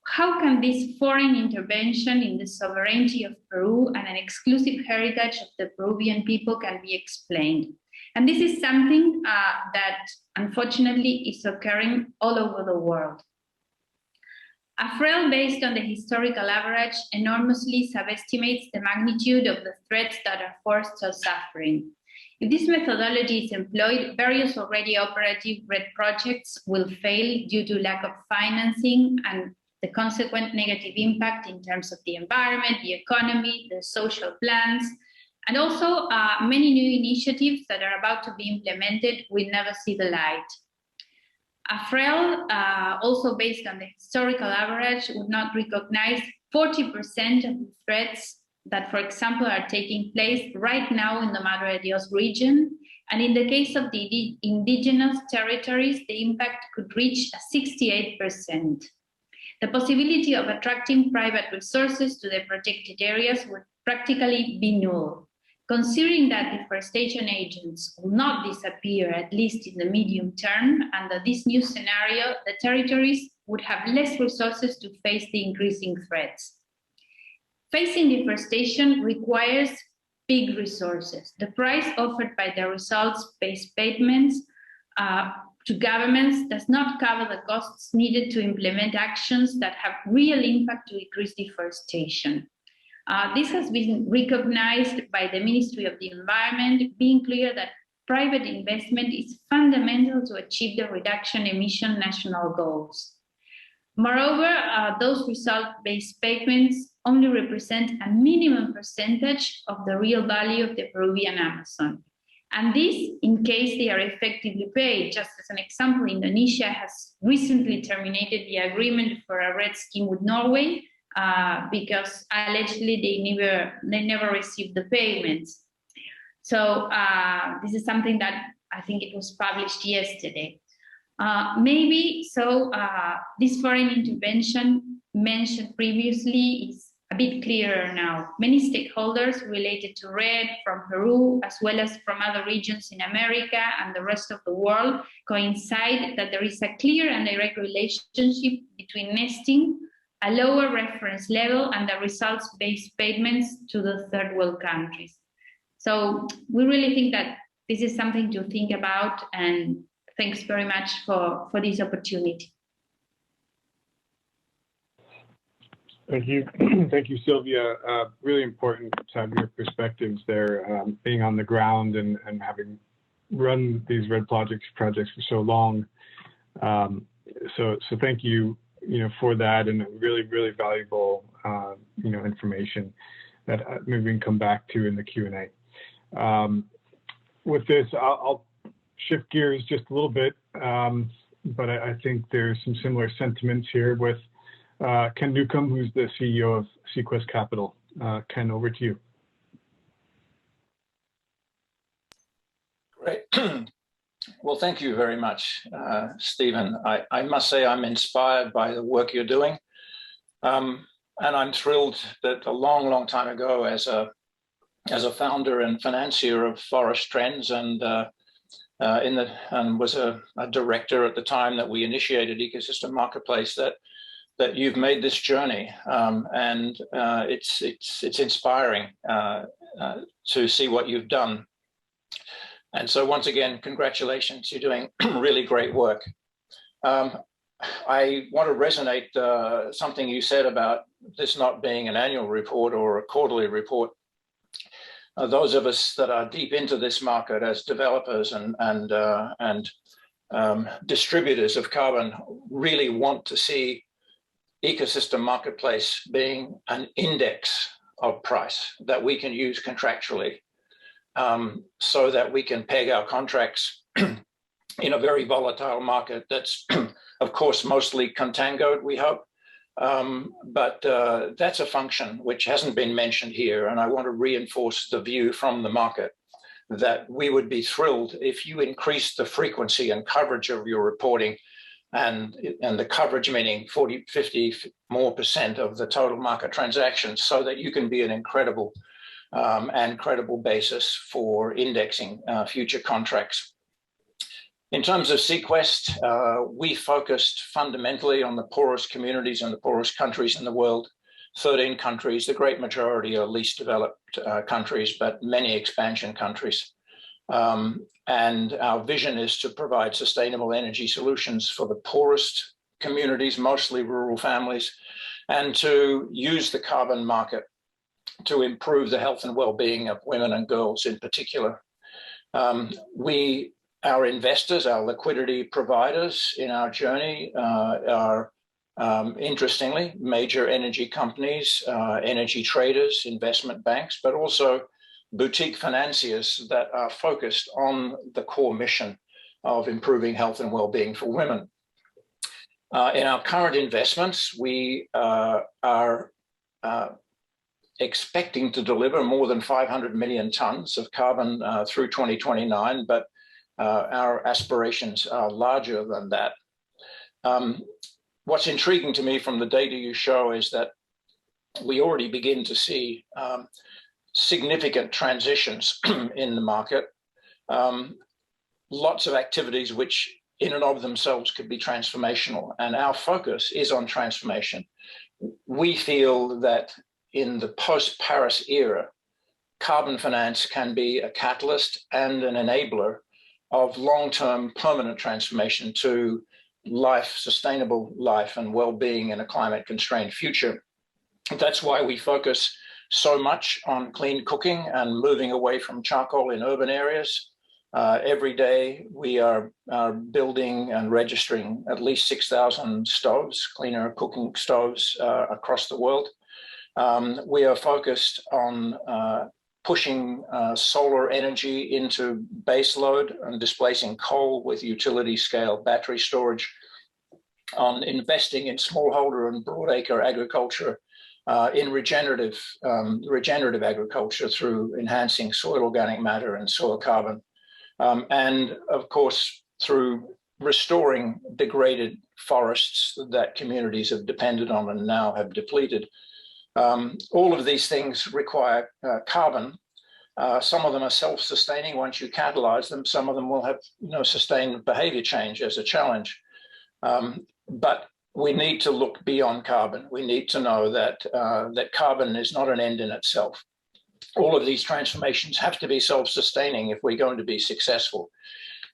how can this foreign intervention in the sovereignty of Peru and an exclusive heritage of the Peruvian people can be explained? And this is something that unfortunately is occurring all over the world. A FREL based on the historical average enormously subestimates the magnitude of the threats that our forests are suffering. If this methodology is employed, various already operative RED projects will fail due to lack of financing and the consequent negative impact in terms of the environment, the economy, the social plans, and also many new initiatives that are about to be implemented will never see the light. A FREL, also based on the historical average, would not recognize 40% of the threats that, for example, are taking place right now in the Madre de Dios region. And in the case of the indigenous territories, the impact could reach 68%. The possibility of attracting private resources to the protected areas would practically be null. Considering that deforestation agents will not disappear, at least in the medium term, under this new scenario, the territories would have less resources to face the increasing threats. Facing deforestation requires big resources. The price offered by the results-based payments to governments does not cover the costs needed to implement actions that have real impact to decrease deforestation. This has been recognized by the Ministry of the Environment, being clear that private investment is fundamental to achieve the reduction emission national goals. Moreover, those result-based payments only represent a minimum percentage of the real value of the Peruvian Amazon. And this, in case they are effectively paid. Just as an example, Indonesia has recently terminated the agreement for a RED scheme with Norway, because allegedly they never received the payments. So this is something that I think it was published yesterday. This foreign intervention mentioned previously is a bit clearer now. Many stakeholders related to RED from Peru, as well as from other regions in America and the rest of the world, coincide that there is a clear and direct relationship between nesting, a lower reference level, and the results-based payments to the third world countries. So we really think that this is something to think about, and thanks very much for this opportunity. Thank you. Thank you, Sylvia. Really important to have your perspectives there, being on the ground and having run these RED projects for so long. So thank you, for that, and really, really valuable, information that maybe we can come back to in the Q&A. With this, I'll shift gears just a little bit, but I think there's some similar sentiments here with Ken Newcomb, who's the CEO of Sequest Capital. Ken, over to you. Great. Well, thank you very much, Stephen. I must say I'm inspired by the work you're doing. And I'm thrilled that a long, long time ago, as a founder and financier of Forest Trends and was a director at the time that we initiated Ecosystem Marketplace, that you've made this journey, and it's inspiring to see what you've done. And so once again, congratulations, you're doing really great work. I want to resonate something you said about this not being an annual report or a quarterly report. Those of us that are deep into this market as developers and distributors of carbon really want to see Ecosystem Marketplace being an index of price that we can use contractually, so that we can peg our contracts in a very volatile market that's, of course, mostly contangoed, we hope. But that's a function which hasn't been mentioned here, and I want to reinforce the view from the market that we would be thrilled if you increase the frequency and coverage of your reporting, and the coverage meaning 40, 50 more % of the total market transactions, so that you can be an incredible and credible basis for indexing future contracts. In terms of Sequest, we focused fundamentally on the poorest communities and the poorest countries in the world. 13 countries, the great majority are least developed countries, but many expansion countries. And our vision is to provide sustainable energy solutions for the poorest communities, mostly rural families, and to use the carbon market to improve the health and well-being of women and girls in particular. Our investors, our liquidity providers in our journey are, interestingly, major energy companies, energy traders, investment banks, but also boutique financiers that are focused on the core mission of improving health and well-being for women. In our current investments, we are expecting to deliver more than 500 million tons of carbon through 2029, but our aspirations are larger than that. What's intriguing to me from the data you show is that we already begin to see significant transitions in the market, lots of activities which in and of themselves could be transformational, and our focus is on transformation. We feel that in the post-Paris era, carbon finance can be a catalyst and an enabler of long-term permanent transformation to life, sustainable life and well-being in a climate-constrained future. That's why we focus so much on clean cooking and moving away from charcoal in urban areas. Every day we are building and registering at least 6,000 stoves, cleaner cooking stoves across the world. We are focused on pushing solar energy into base load and displacing coal with utility scale battery storage, on investing in smallholder and broadacre agriculture, in regenerative agriculture through enhancing soil organic matter and soil carbon, and of course through restoring degraded forests that communities have depended on and now have depleted. All of these things require carbon. Some of them are self-sustaining once you catalyze them. Some of them will have sustained behavior change as a challenge. But we need to look beyond carbon. We need to know that, that carbon is not an end in itself. All of these transformations have to be self-sustaining if we're going to be successful.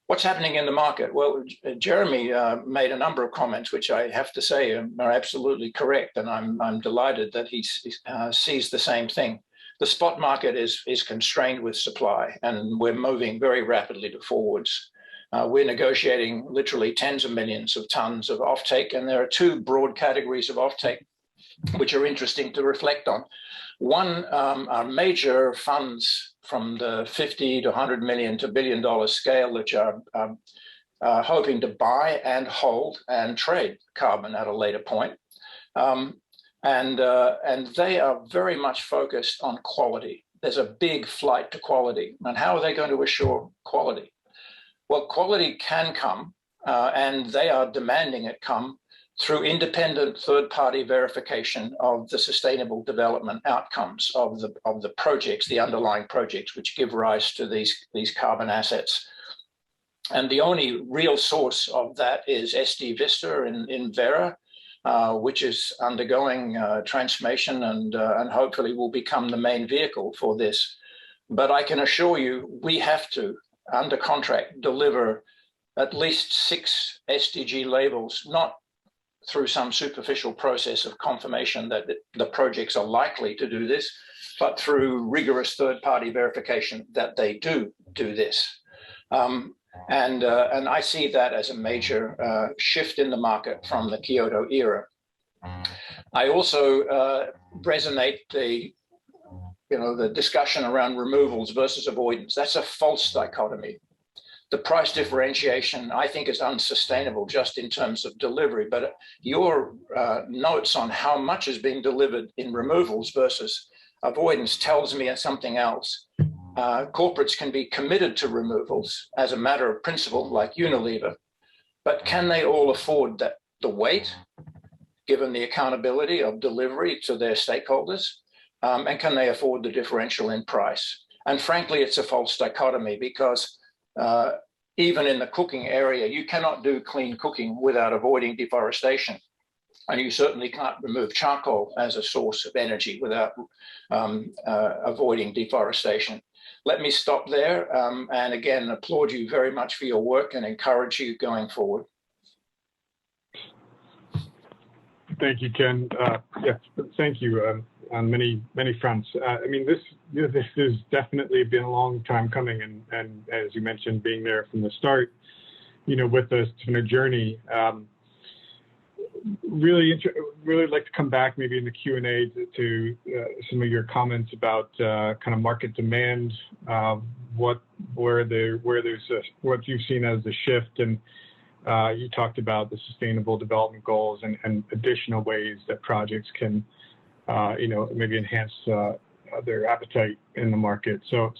What's happening in the market? Well, Jeremy made a number of comments, which I have to say are absolutely correct, and I'm delighted that he sees the same thing. The spot market is constrained with supply, and we're moving very rapidly forwards. We're negotiating literally tens of millions of tons of offtake, and there are two broad categories of offtake which are interesting to reflect on. One are major funds from the 50 to 100 million to $1 billion scale, which are hoping to buy and hold and trade carbon at a later point. And they are very much focused on quality. There's a big flight to quality. And how are they going to assure quality? Well, quality can come, and they are demanding it come through independent third-party verification of the sustainable development outcomes of the projects, the underlying projects, which give rise to these carbon assets. And the only real source of that is SD Vista in Vera, which is undergoing transformation and hopefully will become the main vehicle for this. But I can assure you, we have to, under contract, deliver at least 6 SDG labels, not through some superficial process of confirmation that the projects are likely to do this, but through rigorous third-party verification that they do this. And I see that as a major shift in the market from the Kyoto era. I also resonate the discussion around removals versus avoidance. That's a false dichotomy. The price differentiation, I think, is unsustainable just in terms of delivery. But your notes on how much is being delivered in removals versus avoidance tells me something else. Corporates can be committed to removals as a matter of principle, like Unilever, but can they all afford the weight, given the accountability of delivery to their stakeholders? And can they afford the differential in price? And frankly, it's a false dichotomy because even in the cooking area, you cannot do clean cooking without avoiding deforestation. And you certainly can't remove charcoal as a source of energy without avoiding deforestation. Let me stop there and again, applaud you very much for your work and encourage you going forward. Thank you, Ken. Yes, thank you on many fronts. I mean, this has definitely been a long time coming, and as you mentioned, being there from the start, with us in a journey. Really like to come back maybe in the Q&A to some of your comments about kind of market demand, what you've seen as the shift, and you talked about the sustainable development goals and additional ways that projects can maybe enhance their appetite in the market. So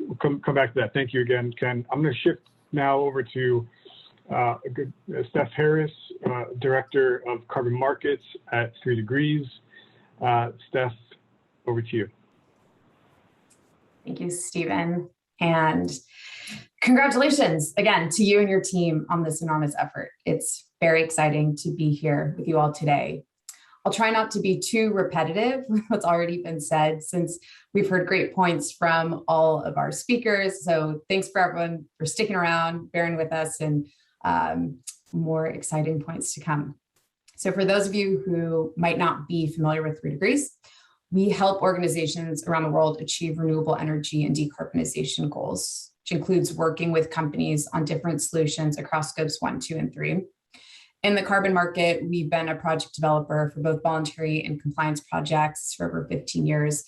we'll come back to that. Thank you again, Ken. I'm going to shift now over to Steph Harris, Director of Carbon Markets at 3 Degrees. Steph, over to you. Thank you, Stephen. And congratulations again to you and your team on this enormous effort. It's very exciting to be here with you all today. I'll try not to be too repetitive with what's already been said, since we've heard great points from all of our speakers. So thanks for everyone for sticking around, bearing with us, and more exciting points to come. So for those of you who might not be familiar with 3 Degrees, we help organizations around the world achieve renewable energy and decarbonization goals, which includes working with companies on different solutions across scopes 1, 2, and 3. In the carbon market, we've been a project developer for both voluntary and compliance projects for over 15 years,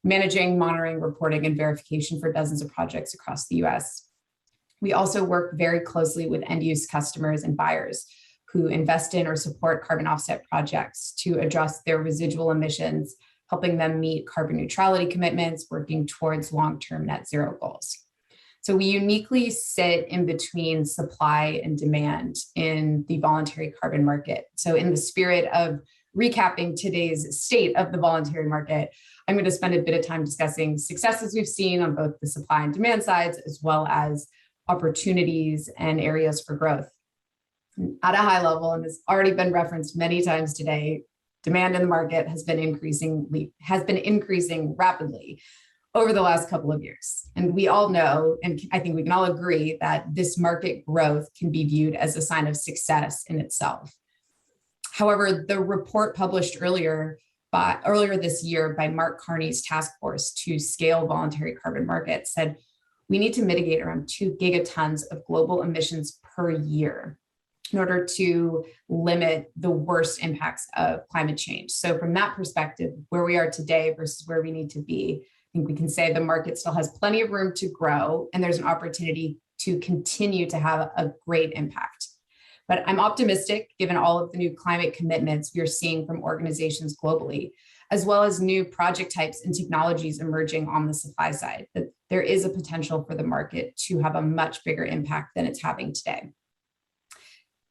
managing, monitoring, reporting, and verification for dozens of projects across the US. We also work very closely with end-use customers and buyers who invest in or support carbon offset projects to address their residual emissions, helping them meet carbon neutrality commitments, working towards long-term net zero goals. So we uniquely sit in between supply and demand in the voluntary carbon market. So in the spirit of recapping today's state of the voluntary market, I'm going to spend a bit of time discussing successes we've seen on both the supply and demand sides, as well as opportunities and areas for growth. At a high level, and has already been referenced many times today, demand in the market has been increasing rapidly over the last couple of years. And we all know, and I think we can all agree, that this market growth can be viewed as a sign of success in itself. However, the report published earlier this year by Mark Carney's task force to scale voluntary carbon markets said we need to mitigate around 2 gigatons of global emissions per year in order to limit the worst impacts of climate change. So from that perspective, where we are today versus where we need to be, I think we can say the market still has plenty of room to grow, and there's an opportunity to continue to have a great impact. But I'm optimistic, given all of the new climate commitments we are seeing from organizations globally, as well as new project types and technologies emerging on the supply side, that there is a potential for the market to have a much bigger impact than it's having today.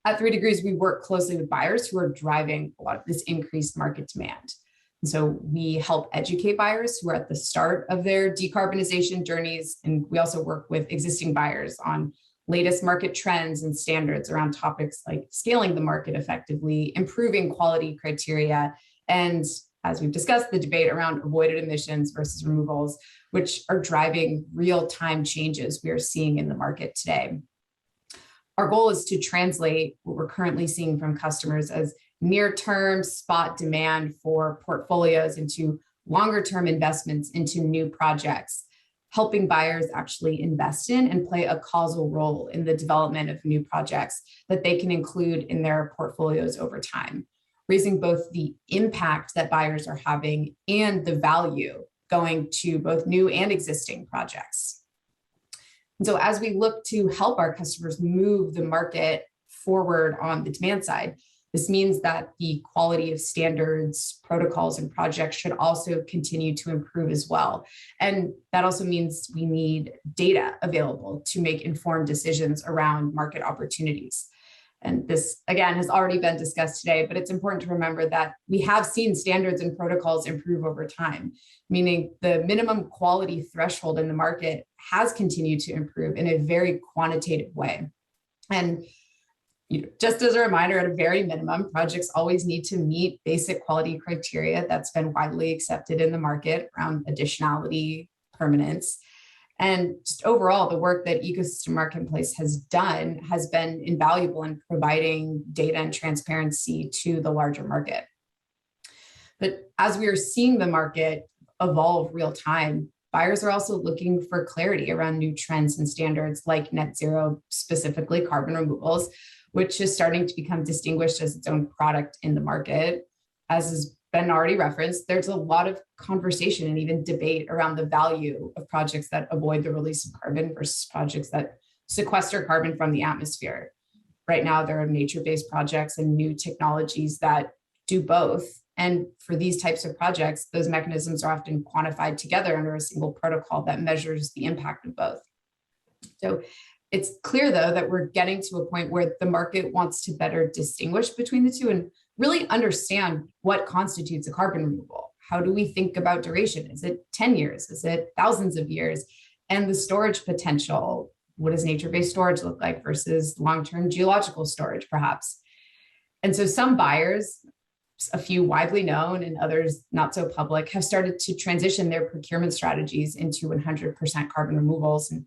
At 3 Degrees, we work closely with buyers who are driving a lot of this increased market demand. And so we help educate buyers who are at the start of their decarbonization journeys. And we also work with existing buyers on latest market trends and standards around topics like scaling the market effectively, improving quality criteria, and as we've discussed, the debate around avoided emissions versus removals, which are driving real-time changes we are seeing in the market today. Our goal is to translate what we're currently seeing from customers as near-term spot demand for portfolios into longer-term investments into new projects, helping buyers actually invest in and play a causal role in the development of new projects that they can include in their portfolios over time, raising both the impact that buyers are having and the value going to both new and existing projects. And so as we look to help our customers move the market forward on the demand side, this means that the quality of standards, protocols, and projects should also continue to improve as well. And that also means we need data available to make informed decisions around market opportunities. And this, again, has already been discussed today, but it's important to remember that we have seen standards and protocols improve over time, meaning the minimum quality threshold in the market has continued to improve in a very quantitative way. And just as a reminder, at a very minimum, projects always need to meet basic quality criteria that's been widely accepted in the market around additionality, permanence. And just overall, the work that Ecosystem Marketplace has done has been invaluable in providing data and transparency to the larger market. But as we are seeing the market evolve real time, buyers are also looking for clarity around new trends and standards like net zero, specifically carbon removals, which is starting to become distinguished as its own product in the market. As has been already referenced, there's a lot of conversation and even debate around the value of projects that avoid the release of carbon versus projects that sequester carbon from the atmosphere. Right now, there are nature-based projects and new technologies that do both. And for these types of projects, those mechanisms are often quantified together under a single protocol that measures the impact of both. So it's clear, though, that we're getting to a point where the market wants to better distinguish between the two and really understand what constitutes a carbon removal. How do we think about duration? Is it 10 years? Is it thousands of years? And the storage potential. What does nature-based storage look like versus long-term geological storage, perhaps? And so some buyers, a few widely known and others not so public, have started to transition their procurement strategies into 100% carbon removals. And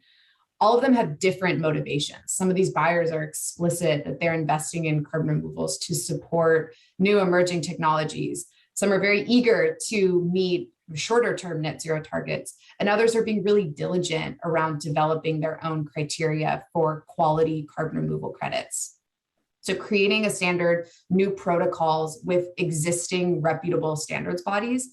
all of them have different motivations. Some of these buyers are explicit that they're investing in carbon removals to support new emerging technologies. Some are very eager to meet shorter term net zero targets, and others are being really diligent around developing their own criteria for quality carbon removal credits. So creating a standard, new protocols with existing reputable standards bodies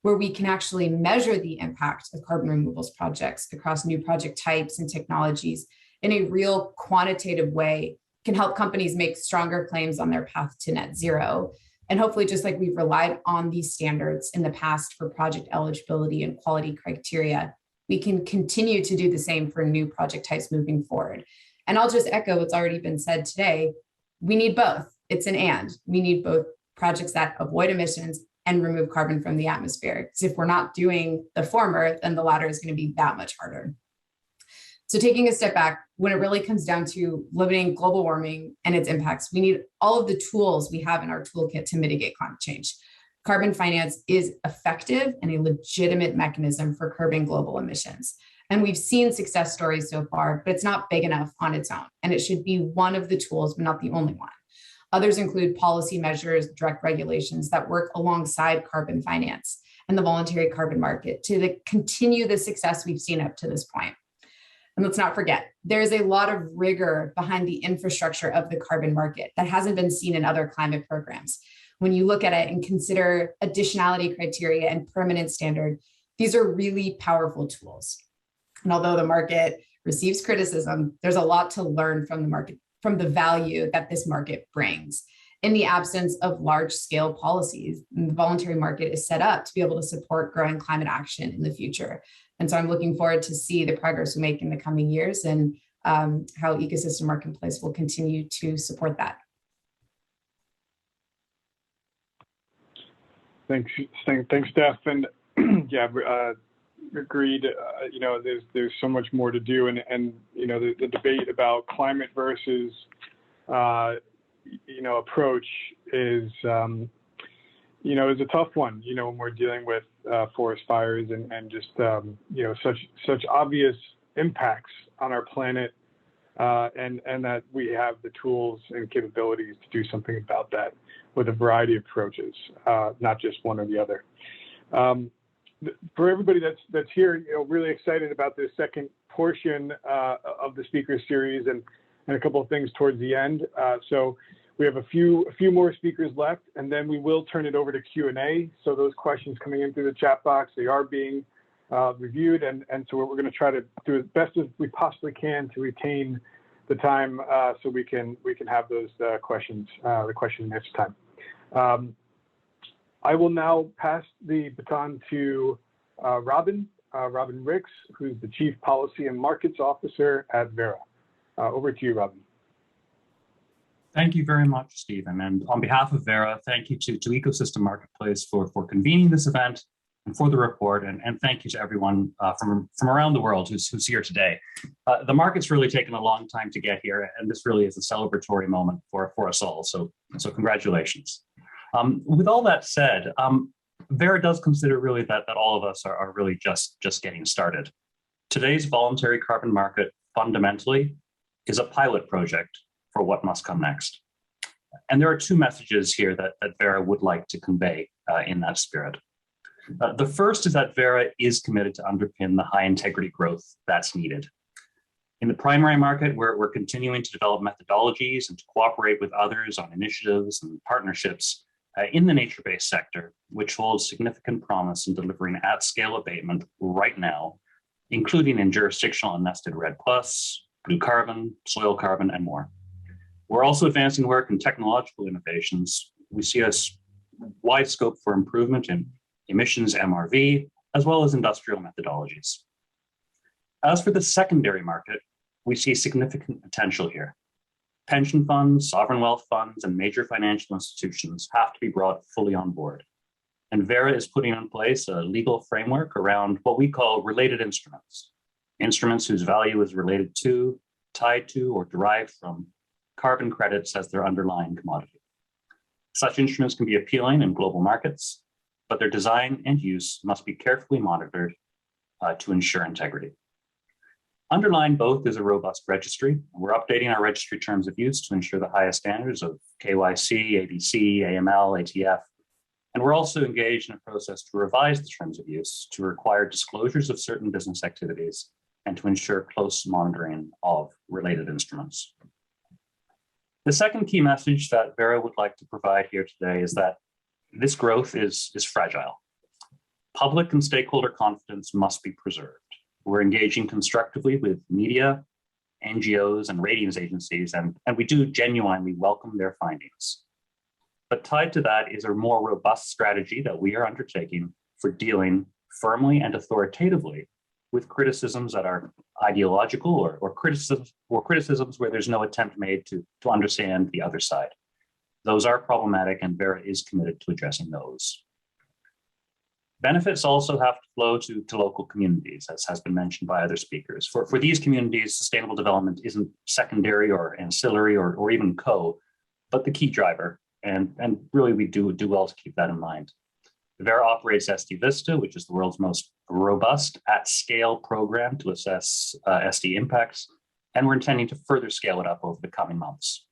where we can actually measure the impact of carbon removals projects across new project types and technologies in a real quantitative way can help companies make stronger claims on their path to net zero. And hopefully, just like we've relied on these standards in the past for project eligibility and quality criteria, we can continue to do the same for new project types moving forward. And I'll just echo what's already been said today. We need both. It's an and. We need both projects that avoid emissions and remove carbon from the atmosphere. Because if we're not doing the former, then the latter is going to be that much harder. So taking a step back, when it really comes down to limiting global warming and its impacts, we need all of the tools we have in our toolkit to mitigate climate change. Carbon finance is effective and a legitimate mechanism for curbing global emissions. And we've seen success stories so far, but it's not big enough on its own. And it should be one of the tools, but not the only one. Others include policy measures, direct regulations that work alongside carbon finance and the voluntary carbon market to continue the success we've seen up to this point. And let's not forget, there's a lot of rigor behind the infrastructure of the carbon market that hasn't been seen in other climate programs. When you look at it and consider additionality criteria and permanent standard, these are really powerful tools. And although the market receives criticism, there's a lot to learn from the market, from the value that this market brings. In the absence of large-scale policies, the voluntary market is set up to be able to support growing climate action in the future. And so I'm looking forward to see the progress we make in the coming years and how Ecosystem Marketplace will continue to support that. Thanks, Steph. And yeah, agreed. You know, there's so much more to do, and you know, the debate about climate versus you know, approach is you know, is a tough one. You know, when we're dealing with forest fires and just you know, such obvious impacts on our planet, and that we have the tools and capabilities to do something about that with a variety of approaches, not just one or the other. For everybody that's here, you know, really excited about this second portion of the speaker series and a couple of things towards the end. So we have a few more speakers left, and then we will turn it over to Q&A. So those questions coming in through the chat box, they are being reviewed, and so we're going to try to do as best as we possibly can to retain the time so we can have those questions, the question and answer time. I will now pass the baton to Robin Ricks, who's the Chief Policy and Markets Officer at Verra. Over to you, Robin. Thank you very much, Stephen. And on behalf of Verra, thank you to Ecosystem Marketplace for convening this event and for the report. And thank you to everyone from around the world who's here today. The market's really taken a long time to get here, and this really is a celebratory moment for us all. So congratulations. With all that said, Verra does consider really that all of us are really just getting started. Today's voluntary carbon market fundamentally is a pilot project for what must come next. And there are two messages here that Verra would like to convey in that spirit. The first is that Verra is committed to underpin the high integrity growth that's needed. In the primary market, we're continuing to develop methodologies and to cooperate with others on initiatives and partnerships in the nature-based sector, which holds significant promise in delivering at-scale abatement right now, including in jurisdictional and nested REDD+, blue carbon, soil carbon, and more. We're also advancing work in technological innovations. We see a wide scope for improvement in emissions MRV, as well as industrial methodologies. As for the secondary market, we see significant potential here. Pension funds, sovereign wealth funds, and major financial institutions have to be brought fully on board. And Verra is putting in place a legal framework around what we call related instruments, instruments whose value is related to, tied to, or derived from carbon credits as their underlying commodity. Such instruments can be appealing in global markets, but their design and use must be carefully monitored to ensure integrity. Underlying both is a robust registry. We're updating our registry terms of use to ensure the highest standards of KYC, ABC, AML, ATF. And we're also engaged in a process to revise the terms of use to require disclosures of certain business activities and to ensure close monitoring of related instruments. The second key message that Verra would like to provide here today is that this growth is fragile. Public and stakeholder confidence must be preserved. We're engaging constructively with media, NGOs, and ratings agencies, and we do genuinely welcome their findings. But tied to that is a more robust strategy that we are undertaking for dealing firmly and authoritatively with criticisms that are ideological or criticisms where there's no attempt made to understand the other side. Those are problematic, and Verra is committed to addressing those. Benefits also have to flow to local communities, as has been mentioned by other speakers. For these communities, sustainable development isn't secondary or ancillary or even but the key driver. And really, we do well to keep that in mind. Verra operates SD Vista, which is the world's most robust at-scale program to assess SD impacts, and we're intending to further scale it up over the coming months.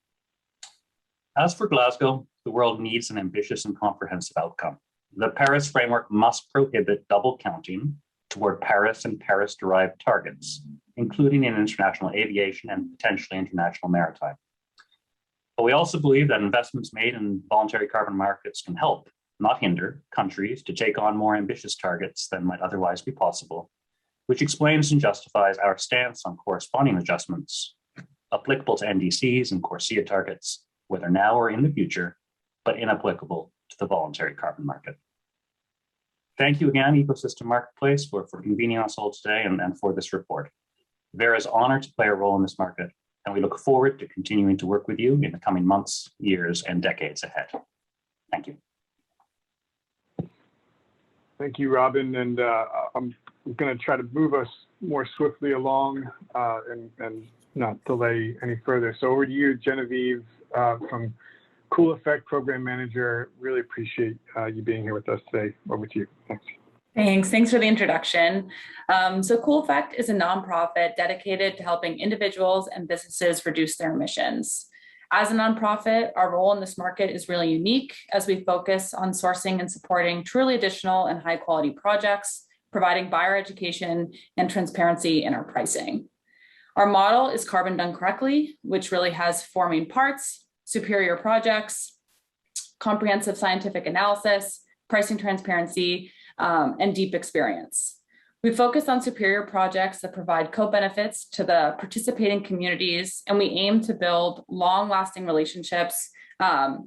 As for Glasgow, the world needs an ambitious and comprehensive outcome. The Paris framework must prohibit double counting toward Paris and Paris-derived targets, including in international aviation and potentially international maritime. But we also believe that investments made in voluntary carbon markets can help, not hinder, countries to take on more ambitious targets than might otherwise be possible, which explains and justifies our stance on corresponding adjustments applicable to NDCs and CORSIA targets, whether now or in the future, but inapplicable to the voluntary carbon market. Thank you again, Ecosystem Marketplace, for convening us all today and for this report. Verra is honored to play a role in this market, and we look forward to continuing to work with you in the coming months, years, and decades ahead. Thank you. Thank you, Robin. And I'm going to try to move us more swiftly along and not delay any further. So over to you, Genevieve from Cool Effect Program Manager. Really appreciate you being here with us today. Over to you. Thanks. Thanks for the introduction. So Cool Effect is a nonprofit dedicated to helping individuals and businesses reduce their emissions. As a nonprofit, our role in this market is really unique as we focus on sourcing and supporting truly additional and high quality projects, providing buyer education and transparency in our pricing. Our model is carbon done correctly, which really has four main parts: superior projects, comprehensive scientific analysis, pricing transparency, and deep experience. We focus on superior projects that provide co-benefits to the participating communities, and we aim to build long-lasting relationships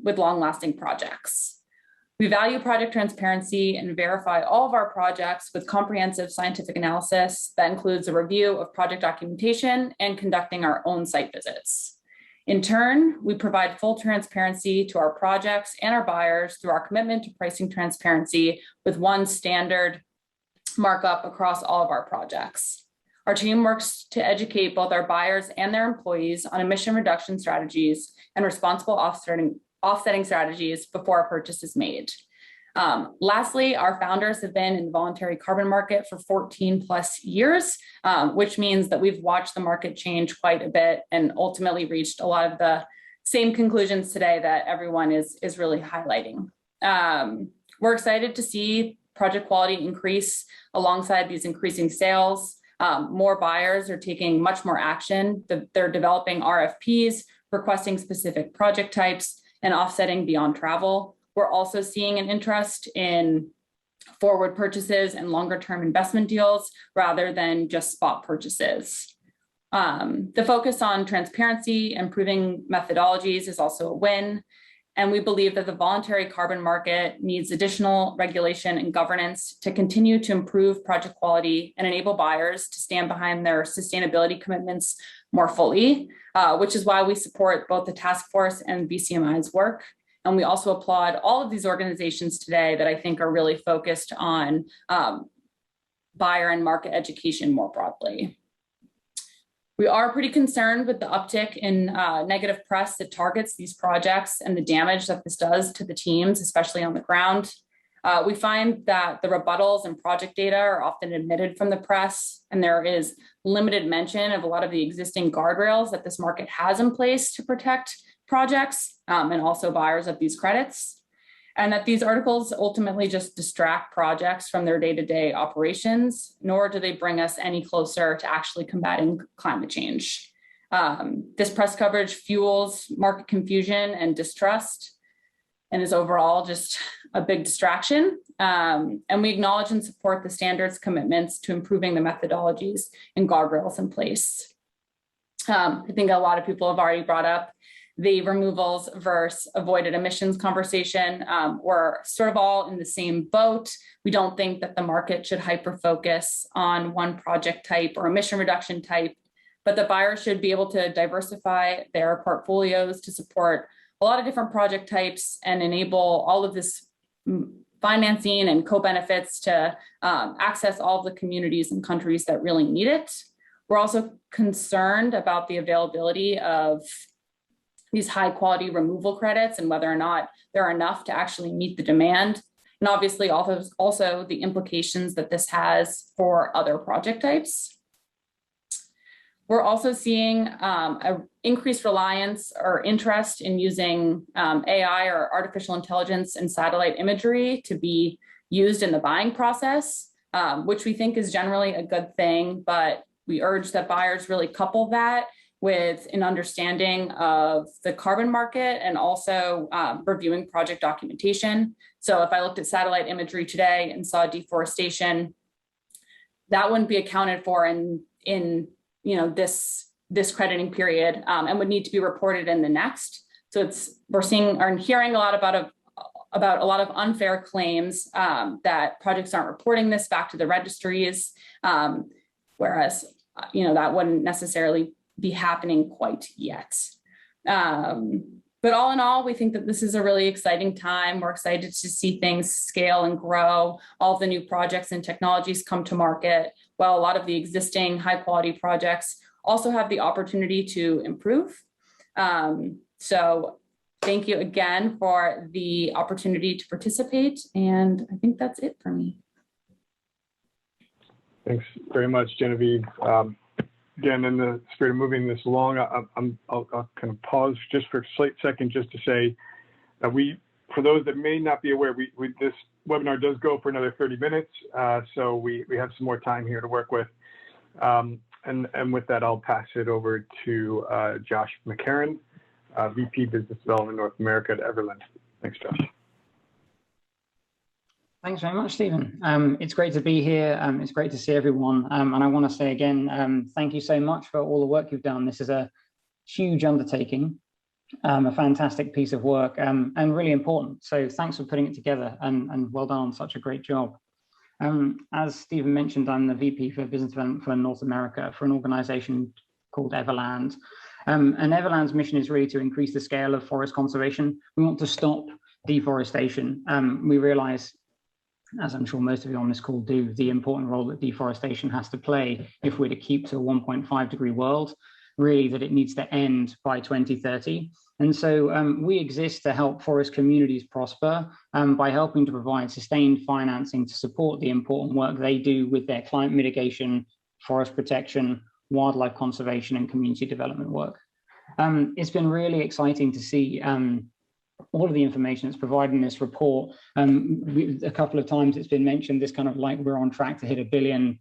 with long-lasting projects. We value project transparency and verify all of our projects with comprehensive scientific analysis that includes a review of project documentation and conducting our own site visits. In turn, we provide full transparency to our projects and our buyers through our commitment to pricing transparency with one standard markup across all of our projects. Our team works to educate both our buyers and their employees on emission reduction strategies and responsible offsetting strategies before a purchase is made. Lastly, our founders have been in the voluntary carbon market for 14 plus years, which means that we've watched the market change quite a bit and ultimately reached a lot of the same conclusions today that everyone is really highlighting. We're excited to see project quality increase alongside these increasing sales. More buyers are taking much more action. They're developing RFPs, requesting specific project types, and offsetting beyond travel. We're also seeing an interest in forward purchases and longer term investment deals rather than just spot purchases. The focus on transparency and proving methodologies is also a win. And we believe that the voluntary carbon market needs additional regulation and governance to continue to improve project quality and enable buyers to stand behind their sustainability commitments more fully, which is why we support both the task force and BCMI's work. And we also applaud all of these organizations today that I think are really focused on buyer and market education more broadly. We are pretty concerned with the uptick in negative press that targets these projects and the damage that this does to the teams, especially on the ground. We find that the rebuttals and project data are often omitted from the press, and there is limited mention of a lot of the existing guardrails that this market has in place to protect projects and also buyers of these credits, and that these articles ultimately just distract projects from their day-to-day operations, nor do they bring us any closer to actually combating climate change. This press coverage fuels market confusion and distrust and is overall just a big distraction. And we acknowledge and support the standards commitments to improving the methodologies and guardrails in place. I think a lot of people have already brought up the removals versus avoided emissions conversation. We're sort of all in the same boat. We don't think that the market should hyper-focus on one project type or emission reduction type, but the buyer should be able to diversify their portfolios to support a lot of different project types and enable all of this financing and co-benefits to access all of the communities and countries that really need it. We're also concerned about the availability of these high quality removal credits and whether or not there are enough to actually meet the demand. And obviously also the implications that this has for other project types. We're also seeing an increased reliance or interest in using AI or artificial intelligence and satellite imagery to be used in the buying process, which we think is generally a good thing, but we urge that buyers really couple that with an understanding of the carbon market and also reviewing project documentation. So if I looked at satellite imagery today and saw deforestation, that wouldn't be accounted for in this crediting period and would need to be reported in the next. So we're seeing or hearing a lot about a lot of unfair claims that projects aren't reporting this back to the registries, whereas that wouldn't necessarily be happening quite yet. But all in all, we think that this is a really exciting time. We're excited to see things scale and grow, all of the new projects and technologies come to market, while a lot of the existing high quality projects also have the opportunity to improve. So thank you again for the opportunity to participate. And I think that's it for me. Thanks very much, Genevieve. Again, in the spirit of moving this along, I'll kind of pause just for a slight second just to say that for those that may not be aware, this webinar does go for another 30 minutes, so we have some more time here to work with. And with that, I'll pass it over to Josh McCarron, VP Business Development North America at Everland. Thanks, Josh. Thanks very much, Stephen. It's great to be here. It's great to see everyone. And I want to say again, thank you so much for all the work you've done. This is a huge undertaking, a fantastic piece of work, and really important. So thanks for putting it together and well done on such a great job. As Stephen mentioned, I'm the VP for Business Development for North America for an organization called Everland. And Everland's mission is really to increase the scale of forest conservation. We want to stop deforestation. We realize, as I'm sure most of you on this call do, the important role that deforestation has to play if we're to keep to a 1.5 degree world, really that it needs to end by 2030. And so we exist to help forest communities prosper by helping to provide sustained financing to support the important work they do with their climate mitigation, forest protection, wildlife conservation, and community development work. It's been really exciting to see all of the information that's provided in this report. A couple of times it's been mentioned, this kind of like we're on track to hit $1 billion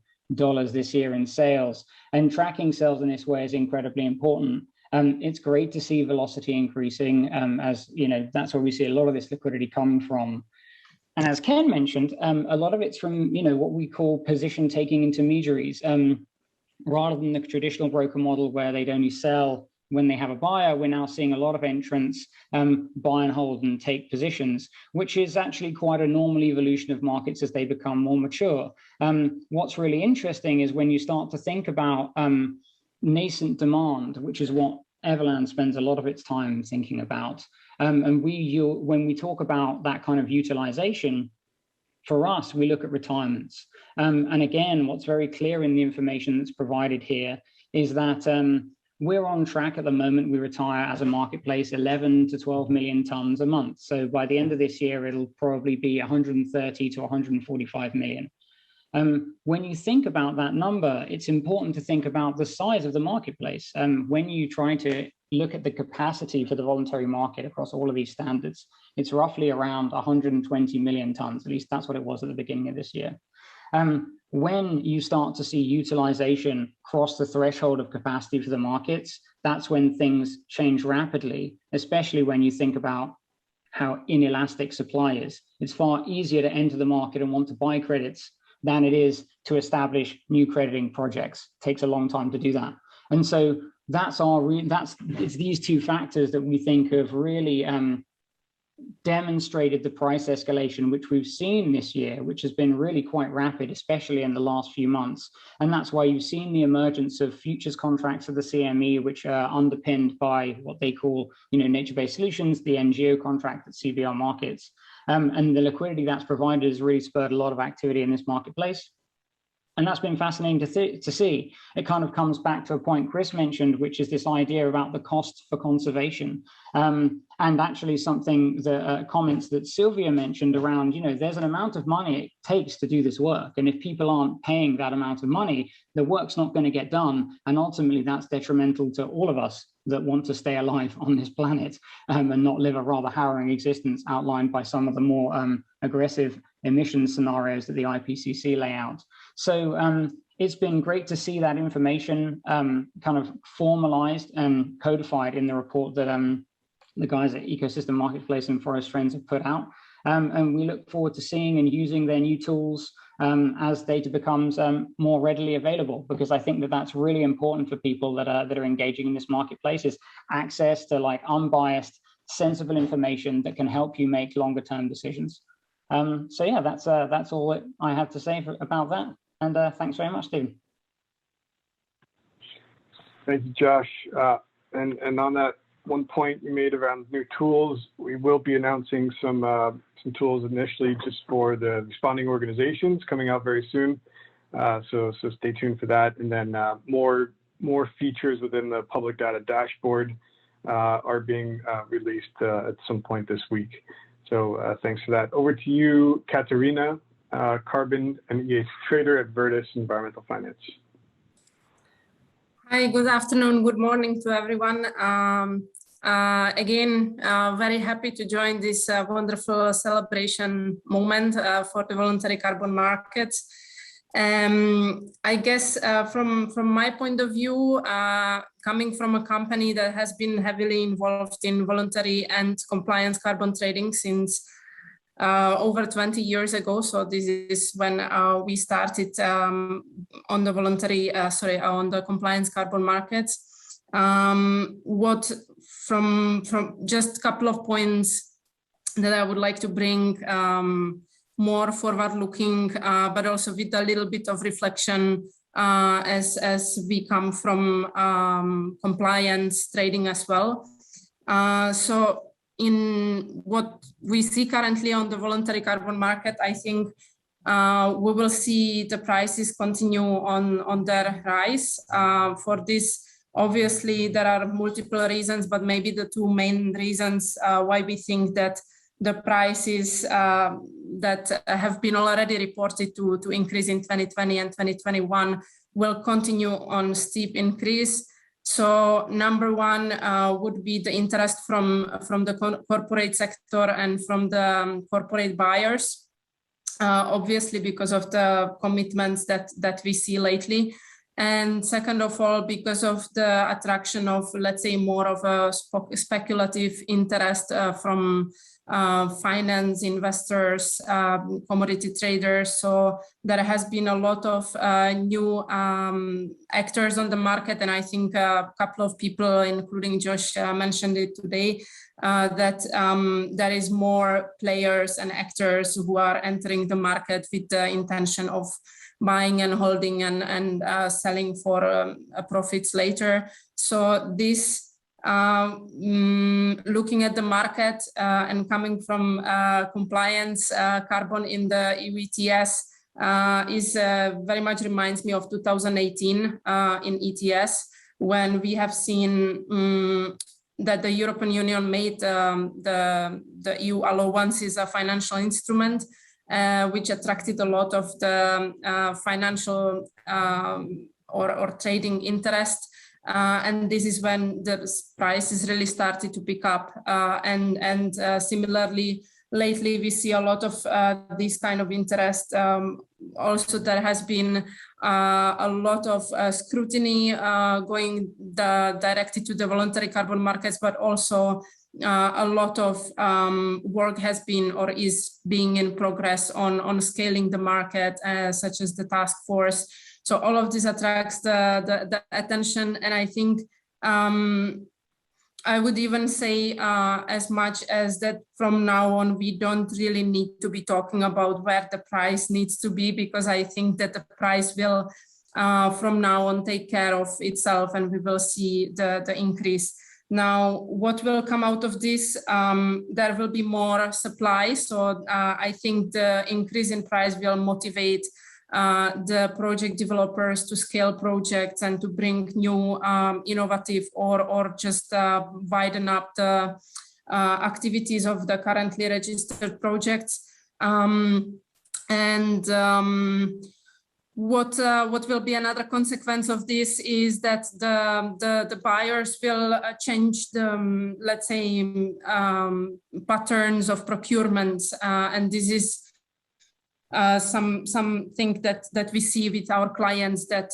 this year in sales, and tracking sales in this way is incredibly important. It's great to see velocity increasing, as that's where we see a lot of this liquidity coming from. And as Ken mentioned, a lot of it's from what we call position taking intermediaries, rather than the traditional broker model where they'd only sell when they have a buyer. We're now seeing a lot of entrants buy and hold and take positions, which is actually quite a normal evolution of markets as they become more mature. What's really interesting is when you start to think about nascent demand, which is what Everland spends a lot of its time thinking about. And when we talk about that kind of utilization, for us, we look at retirements. And again, what's very clear in the information that's provided here is that we're on track at the moment. We retire as a marketplace 11 to 12 million tons a month. So by the end of this year, it'll probably be 130 to 145 million. When you think about that number, it's important to think about the size of the marketplace. When you try to look at the capacity for the voluntary market across all of these standards, it's roughly around 120 million tons. At least that's what it was at the beginning of this year. When you start to see utilization cross the threshold of capacity for the markets, that's when things change rapidly, especially when you think about how inelastic supply is. It's far easier to enter the market and want to buy credits than it is to establish new crediting projects. It takes a long time to do that. And so it's these two factors that we think have really demonstrated the price escalation which we've seen this year, which has been really quite rapid, especially in the last few months. And that's why you've seen the emergence of futures contracts of the CME, which are underpinned by what they call, nature-based solutions, the NGO contract at CBR markets. And the liquidity that's provided has really spurred a lot of activity in this marketplace. And that's been fascinating to see. It kind of comes back to a point Chris mentioned, which is this idea about the cost for conservation. And actually something, the comments that Sylvia mentioned around, there's an amount of money it takes to do this work. And if people aren't paying that amount of money, the work's not going to get done. And ultimately that's detrimental to all of us that want to stay alive on this planet and not live a rather harrowing existence outlined by some of the more aggressive emission scenarios that the IPCC lay out. So it's been great to see that information kind of formalized and codified in the report that the guys at Ecosystem Marketplace and Forest Trends have put out. And we look forward to seeing and using their new tools as data becomes more readily available, because I think that that's really important for people that are engaging in this marketplace, is access to unbiased, sensible information that can help you make longer term decisions. So yeah, that's all that I have to say about that. And thanks very much, Stephen. Thank you, Josh. And on that one point you made around new tools, we will be announcing some tools initially just for the responding organizations coming out very soon. So stay tuned for that. And then more features within the public data dashboard are being released at some point this week. So thanks for that. Over to you, Katerina, Carbon and EH Trader at Vertus Environmental Finance. Hi, good afternoon, good morning to everyone. Again, very happy to join this wonderful celebration moment for the voluntary carbon markets. I guess from my point of view, coming from a company that has been heavily involved in voluntary and compliance carbon trading since over 20 years ago. So this is when we started on the on the compliance carbon markets. What from just a couple of points that I would like to bring more forward-looking, but also with a little bit of reflection as we come from compliance trading as well. So in what we see currently on the voluntary carbon market, I think we will see the prices continue on their rise. For this, obviously, there are multiple reasons, but maybe the two main reasons why we think that the prices that have been already reported to increase in 2020 and 2021 will continue on steep increase. So number one would be the interest from the corporate sector and from the corporate buyers, obviously because of the commitments that we see lately. And second of all, because of the attraction of, let's say, more of a speculative interest from finance investors, commodity traders. So there has been a lot of new actors on the market, and I think a couple of people, including Josh, mentioned it today, that there is more players and actors who are entering the market with the intention of buying and holding and selling for profits later. So this looking at the market and coming from compliance carbon in the EU ETS is very much reminds me of 2018 in ETS, when we have seen that the European Union made the EU allowances a financial instrument, which attracted a lot of the financial or trading interest. And this is when the prices really started to pick up. And similarly, lately we see a lot of this kind of interest. Also, there has been a lot of scrutiny going directly to the voluntary carbon markets, but also a lot of work has been or is being in progress on scaling the market, such as the task force. So all of this attracts the attention, and I think I would even say as much as that from now on, we don't really need to be talking about where the price needs to be, because I think that the price will from now on take care of itself and we will see the increase. Now, what will come out of this? There will be more supply. So I think the increase in price will motivate the project developers to scale projects and to bring new innovative or just widen up the activities of the currently registered projects. What will be another consequence of this is that the buyers will change the, let's say, patterns of procurement, and this is something that we see with our clients, that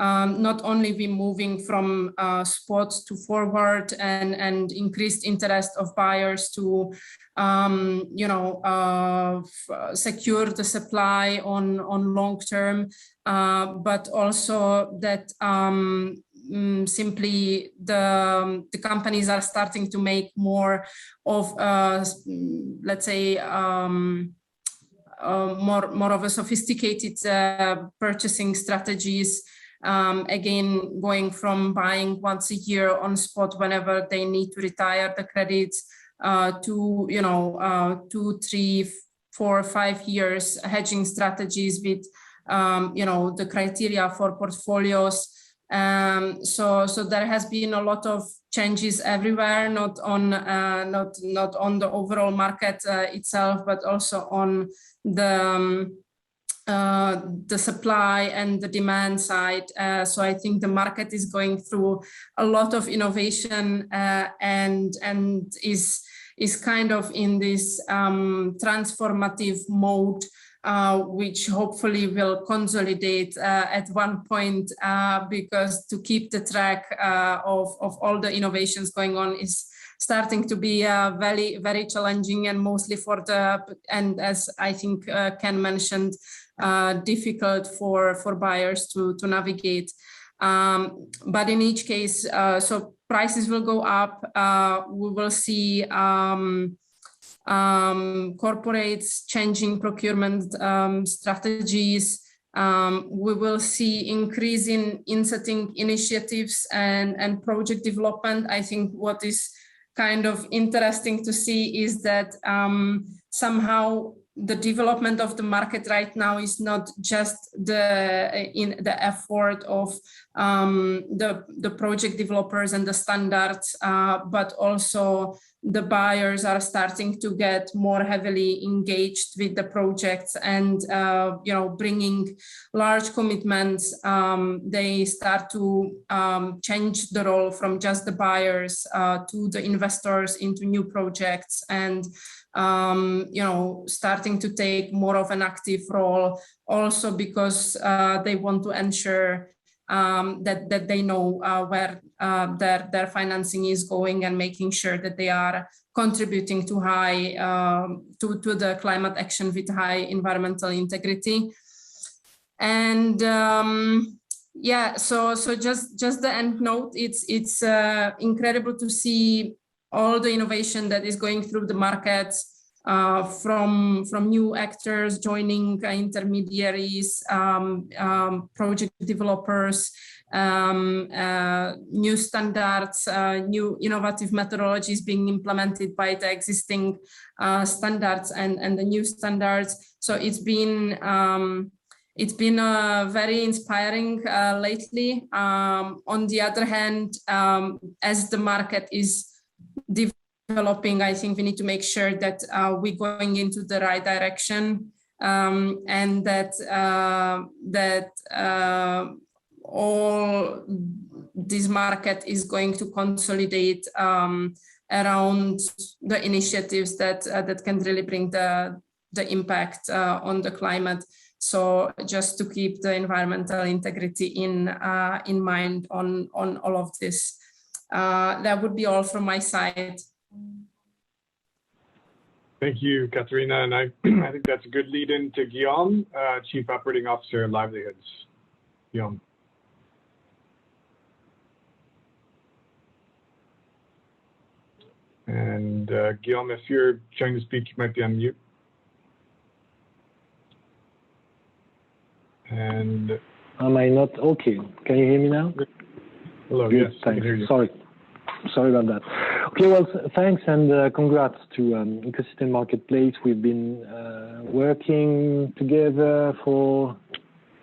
not only we moving from spot to forward and increased interest of buyers to secure the supply on long term, but also that simply the companies are starting to make more of let's say more of a sophisticated purchasing strategies. Again, going from buying once a year on spot whenever they need to retire the credits to 2, 3, 4, 5 years hedging strategies with the criteria for portfolios. So there has been a lot of changes everywhere, not on the overall market itself, but also on the supply and the demand side. So I think the market is going through a lot of innovation and is kind of in this transformative mode, which hopefully will consolidate at one point, because to keep the track of all the innovations going on is starting to be very, very challenging, and mostly and as I think Ken mentioned, difficult for buyers to navigate. But in each case, so prices will go up. We will see corporates changing procurement strategies. We will see increase in insetting initiatives and project development. I think what is kind of interesting to see is that somehow the development of the market right now is not just the effort of the project developers and the standards, but also the buyers are starting to get more heavily engaged with the projects and bringing large commitments. They start to change the role from just the buyers to the investors into new projects, and starting to take more of an active role, also because they want to ensure that they know where their financing is going, and making sure that they are contributing to the climate action with high environmental integrity. And so just the end note, it's incredible to see all the innovation that is going through the markets, from new actors joining intermediaries, project developers, new standards, new innovative methodologies being implemented by the existing standards and the new standards. So it's been very inspiring lately. On the other hand, as the market is developing, I think we need to make sure that we're going into the right direction, and that all this market is going to consolidate around the initiatives that can really bring the impact on the climate. So just to keep the environmental integrity in mind on all of this. That would be all from my side. Thank you, Katerina. And I think that's a good lead in to Guillaume, Chief Operating Officer, Livelihoods. Guillaume. And Guillaume, if you're trying to speak, you might be on mute. And am I not okay? Can you hear me now? Hello. Good, Yes, I can thanks. hear you. Sorry about that. Okay, well, thanks and congrats to Ecosystem Marketplace. We've been working together for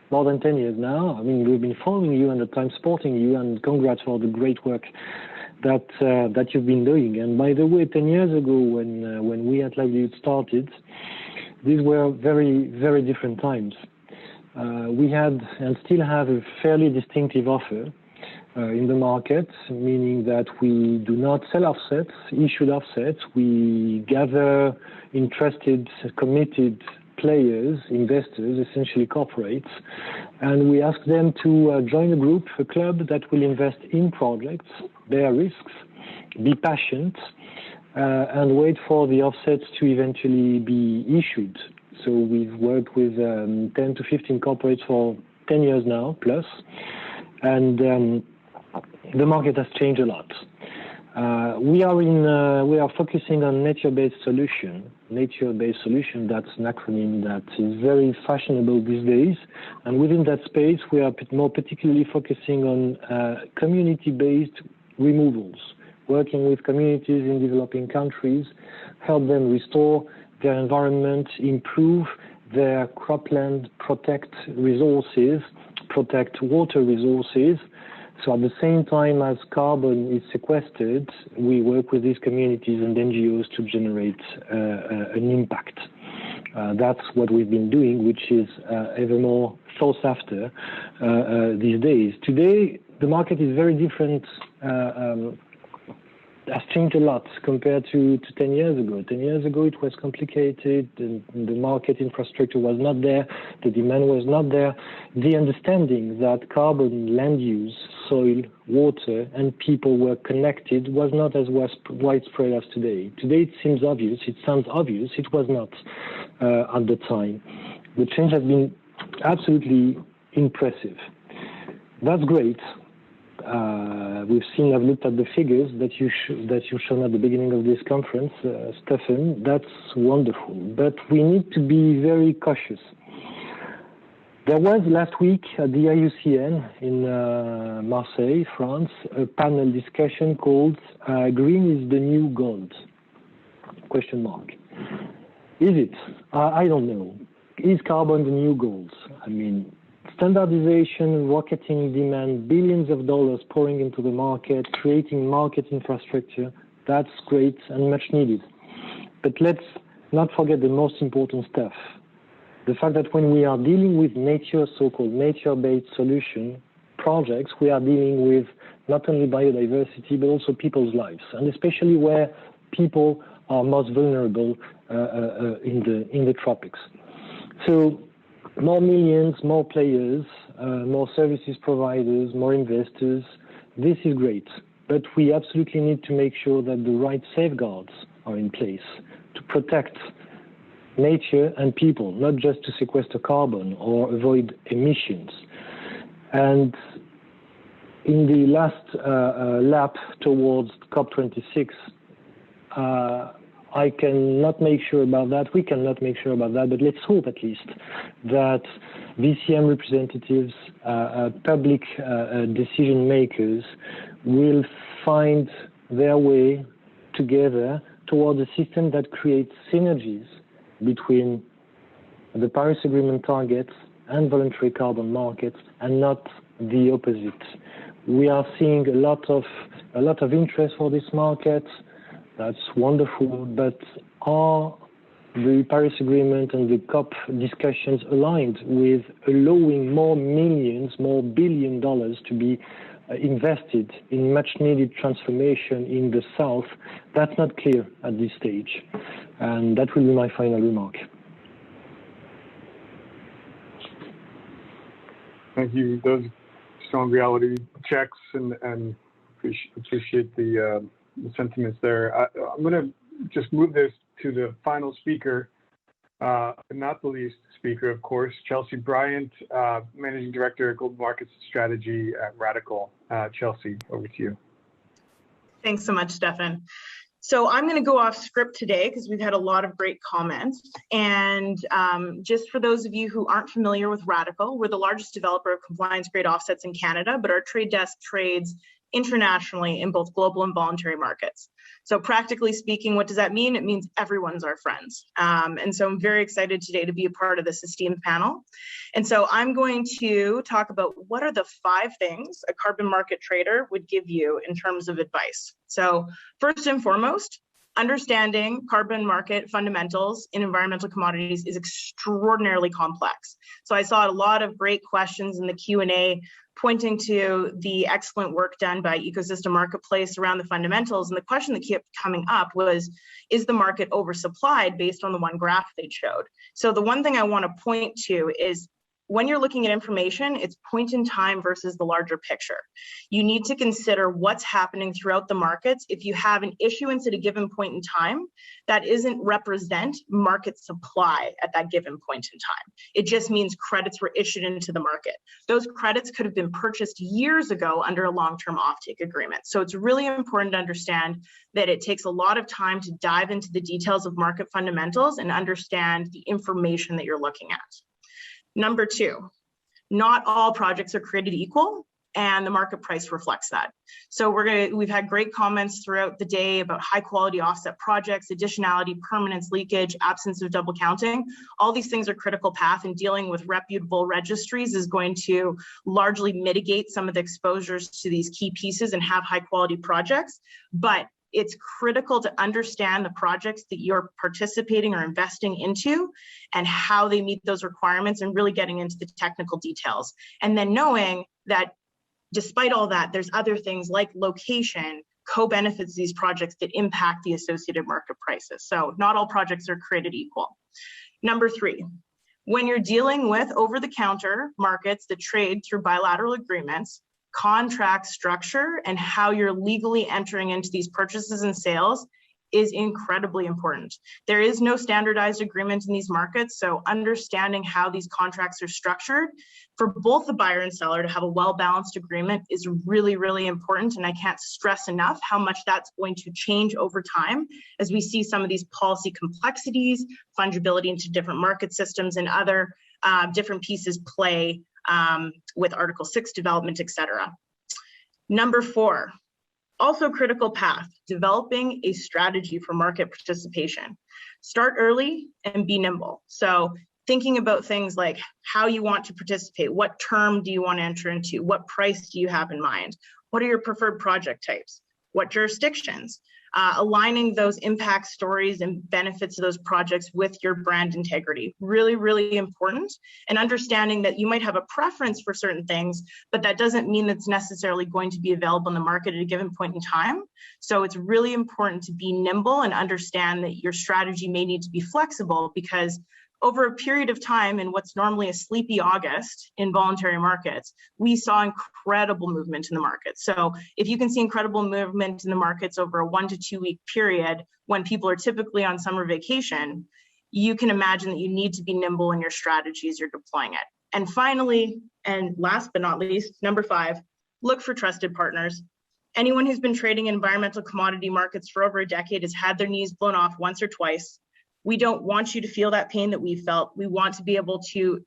more than 10 years now. I mean, we've been following you and at times supporting you, and congrats for the great work that you've been doing. And by the way, 10 years ago, when we at Livelihood started, these were very, very different times. We had and still have a fairly distinctive offer in the market, meaning that we do not sell offsets, issued offsets. We gather interested, committed players, investors, essentially corporates, and we ask them to join a group, a club that will invest in projects, bear risks, be patient, and wait for the offsets to eventually be issued. So we've worked with 10 to 15 corporates for 10 years now, plus, and the market has changed a lot. We are focusing on nature-based solution. Nature-based solution, that's an acronym that is very fashionable these days. And within that space, we are more particularly focusing on community-based removals, working with communities in developing countries, help them restore their environment, improve their cropland, protect resources, protect water resources. So at the same time as carbon is sequestered, we work with these communities and NGOs to generate an impact. That's what we've been doing, which is ever more sought after these days. Today, the market is very different, has changed a lot compared to 10 years ago. 10 years ago, it was complicated, and the market infrastructure was not there, the demand was not there. The understanding that carbon, land use, soil, water, and people were connected was not as widespread as today. Today, it seems obvious, it sounds obvious, it was not at the time. The change has been absolutely impressive. That's great. I've looked at the figures that you've shown at the beginning of this conference, Stefan. That's wonderful, but we need to be very cautious. There was last week at the IUCN in Marseille, France, a panel discussion called "Green is the New Gold?" Question mark. Is it? I don't know. Is carbon the new gold? I mean, standardization, rocketing demand, billions of dollars pouring into the market, creating market infrastructure, that's great and much needed. But let's not forget the most important stuff. The fact that when we are dealing with nature, so-called nature-based solution projects, we are dealing with not only biodiversity, but also people's lives, and especially where people are most vulnerable in the tropics. So more millions, more players, more services providers, more investors. This is great, but we absolutely need to make sure that the right safeguards are in place to protect nature and people, not just to sequester carbon or avoid emissions. And in the last lap towards COP26, I cannot make sure about that, we cannot make sure about that, but let's hope at least that VCM representatives, public decision makers will find their way together towards a system that creates synergies between the Paris Agreement targets and voluntary carbon markets, and not the opposite. We are seeing a lot of interest for this market. That's wonderful, but are the Paris Agreement and the COP discussions aligned with allowing more millions, more $1 billion to be invested in much needed transformation in the South? That's not clear at this stage. And that will be my final remark. Thank you. Those strong reality checks, and appreciate the sentiments there. I'm going to just move this to the final speaker, not the least speaker, of course, Chelsea Bryant, Managing Director, Global Markets Strategy at Radical. Chelsea, over to you. Thanks so much, Stefan. So I'm going to go off script today because we've had a lot of great comments. And just for those of you who aren't familiar with Radical, we're the largest developer of compliance grade offsets in Canada, but our trade desk trades internationally in both global and voluntary markets. So practically speaking, what does that mean? It means everyone's our friends. And so I'm very excited today to be a part of this esteemed panel. And so I'm going to talk about what are the 5 things a carbon market trader would give you in terms of advice. So first and foremost, understanding carbon market fundamentals in environmental commodities is extraordinarily complex. So I saw a lot of great questions in the Q&A pointing to the excellent work done by Ecosystem Marketplace around the fundamentals. And the question that kept coming up was, is the market oversupplied based on the one graph they showed? So the one thing I want to point to is when you're looking at information, it's point in time versus the larger picture. You need to consider what's happening throughout the markets. If you have an issuance at a given point in time, that isn't represent market supply at that given point in time. It just means credits were issued into the market. Those credits could have been purchased years ago under a long-term offtake agreement. So it's really important to understand that it takes a lot of time to dive into the details of market fundamentals and understand the information that you're looking at. Number 2, not all projects are created equal, and the market price reflects that. So we've had great comments throughout the day about high quality offset projects, additionality, permanence, leakage, absence of double counting. All these things are critical path, and dealing with reputable registries is going to largely mitigate some of the exposures to these key pieces and have high quality projects. But it's critical to understand the projects that you're participating or investing into and how they meet those requirements, and really getting into the technical details. And then knowing that despite all that, there's other things like location, co-benefits these projects that impact the associated market prices. So not all projects are created equal. Number 3, when you're dealing with over-the-counter markets that trade through bilateral agreements, contract structure and how you're legally entering into these purchases and sales is incredibly important. There is no standardized agreement in these markets, so understanding how these contracts are structured for both the buyer and seller to have a well-balanced agreement is really, really important. And I can't stress enough how much that's going to change over time as we see some of these policy complexities, fungibility into different market systems, and other different pieces play with Article 6 development, etc. Number 4, also critical path, developing a strategy for market participation. Start early and be nimble. So thinking about things like how you want to participate, what term do you want to enter into, what price do you have in mind, what are your preferred project types, what jurisdictions, aligning those impact stories and benefits of those projects with your brand integrity. Really, really important. And understanding that you might have a preference for certain things, but that doesn't mean that's necessarily going to be available in the market at a given point in time. So it's really important to be nimble and understand that your strategy may need to be flexible, because over a period of time in what's normally a sleepy August in voluntary markets, we saw incredible movement in the market. So if you can see incredible movement in the markets over a 1 to 2 week period when people are typically on summer vacation, you can imagine that you need to be nimble in your strategy as you're deploying it. And finally, and last but not least, number 5, look for trusted partners. Anyone who's been trading in environmental commodity markets for over a decade has had their knees blown off once or twice. We don't want you to feel that pain that we felt. We want to be able to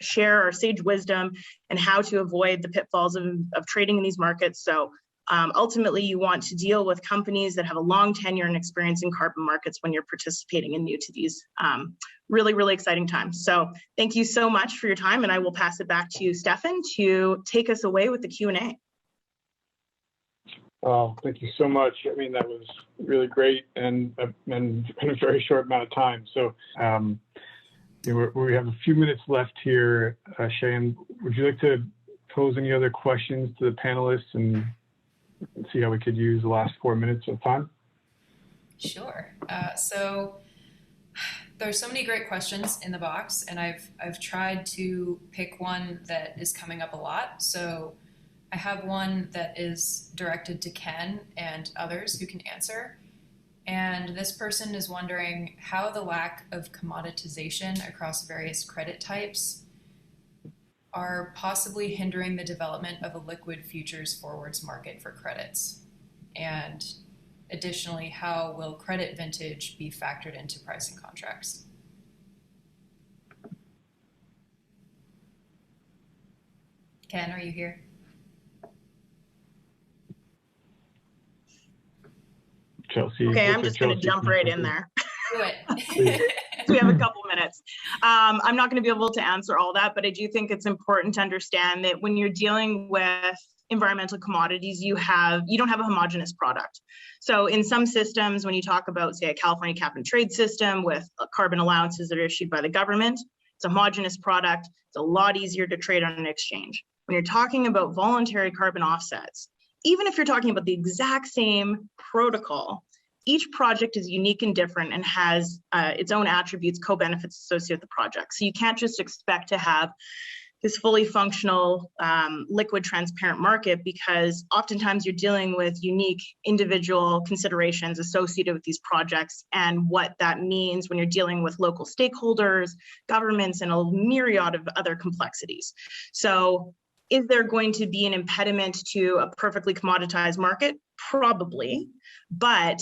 share our sage wisdom and how to avoid the pitfalls of trading in these markets. So ultimately, you want to deal with companies that have a long tenure and experience in carbon markets when you're participating and new to these really, really exciting times. So thank you so much for your time, and I will pass it back to you, Stefan, to take us away with the Q&A. Oh, thank you so much. I mean, that was really great and in a very short amount of time. So we have a few minutes left here. Cheyenne, would you like to pose any other questions to the panelists and see how we could use the last 4 minutes of time? Sure. So there's so many great questions in the box, and I've tried to pick one that is coming up a lot. So I have one that is directed to Ken and others who can answer. And this person is wondering how the lack of commoditization across various credit types are possibly hindering the development of a liquid futures forwards market for credits. And additionally, how will credit vintage be factored into pricing contracts? Ken, are you here? Chelsea. Okay, I'm just going to jump right in there. Do it. We have a couple minutes. I'm not going to be able to answer all that, but I do think it's important to understand that when you're dealing with environmental commodities, you don't have a homogeneous product. So in some systems, when you talk about, say, a California cap and trade system with carbon allowances that are issued by the government, it's a homogeneous product. It's a lot easier to trade on an exchange. When you're talking about voluntary carbon offsets, even if you're talking about the exact same protocol, each project is unique and different and has its own attributes, co-benefits associated with the project. So you can't just expect to have this fully functional, liquid, transparent market, because oftentimes you're dealing with unique individual considerations associated with these projects and what that means when you're dealing with local stakeholders, governments, and a myriad of other complexities. So is there going to be an impediment to a perfectly commoditized market? Probably, but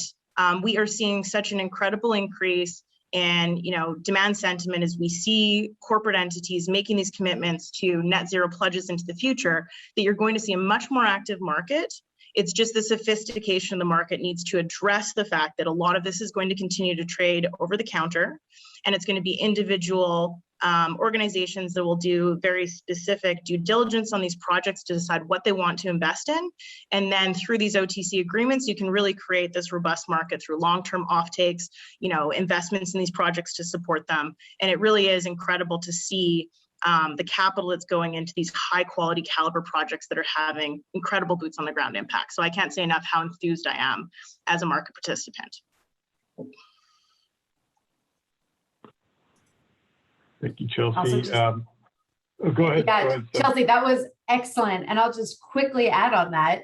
we are seeing such an incredible increase in demand sentiment as we see corporate entities making these commitments to net zero pledges into the future, that you're going to see a much more active market. It's just the sophistication of the market needs to address the fact that a lot of this is going to continue to trade over the counter, and it's going to be individual organizations that will do very specific due diligence on these projects to decide what they want to invest in. And then through these OTC agreements, you can really create this robust market through long-term offtakes, investments in these projects to support them. And it really is incredible to see the capital that's going into these high quality caliber projects that are having incredible boots on the ground impact. So I can't say enough how enthused I am as a market participant. Thank you, Chelsea. Go ahead. Yeah, go ahead, Chelsea, that was excellent. And I'll just quickly add on that.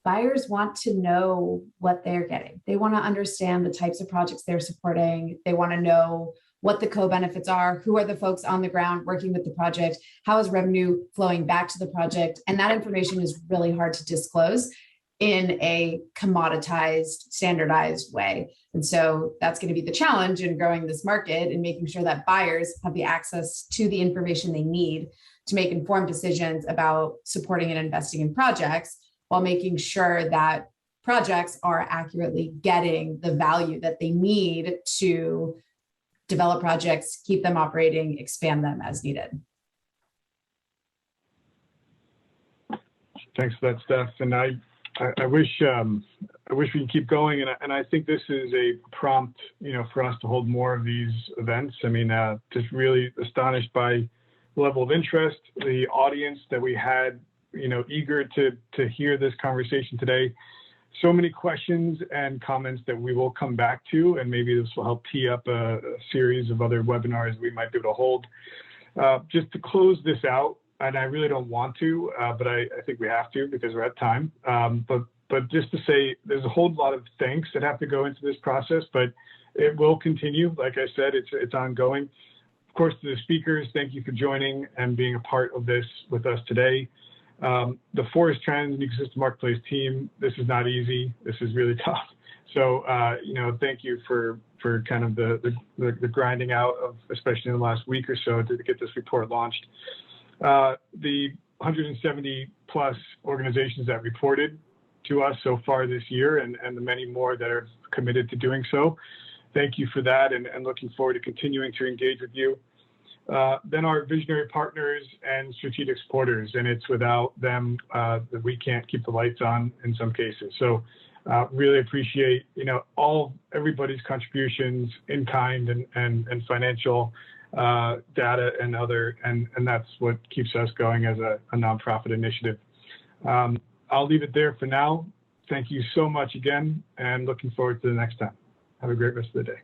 Buyers want to know what they're getting. They want to understand the types of projects they're supporting. They want to know what the co-benefits are, who are the folks on the ground working with the project, how is revenue flowing back to the project. And that information is really hard to disclose in a commoditized, standardized way. And so that's going to be the challenge in growing this market and making sure that buyers have the access to the information they need to make informed decisions about supporting and investing in projects, while making sure that projects are accurately getting the value that they need to develop projects, keep them operating, expand them as needed. Thanks for that, Steph. And I wish we could keep going, and I think this is a prompt, for us to hold more of these events. I mean, just really astonished by the level of interest, the audience that we had, eager to hear this conversation today. So many questions and comments that we will come back to, and maybe this will help tee up a series of other webinars we might be able to hold. Just to close this out, and I really don't want to, but I think we have to because we're at time. But just to say, there's a whole lot of thanks that have to go into this process, but it will continue. Like I said, it's ongoing. Of course, to the speakers, thank you for joining and being a part of this with us today. The Forest Trends and Ecosystem Marketplace team, this is not easy. This is really tough. So, thank you for kind of the grinding out of, especially in the last week or so, to get this report launched. The 170 plus organizations that reported to us so far this year, and the many more that are committed to doing so. Thank you for that, and looking forward to continuing to engage with you. Then our visionary partners and strategic supporters, and it's without them that we can't keep the lights on in some cases. So really appreciate everybody's contributions in kind and financial data and other, and that's what keeps us going as a nonprofit initiative. I'll leave it there for now. Thank you so much again, and looking forward to the next time. Have a great rest of the day.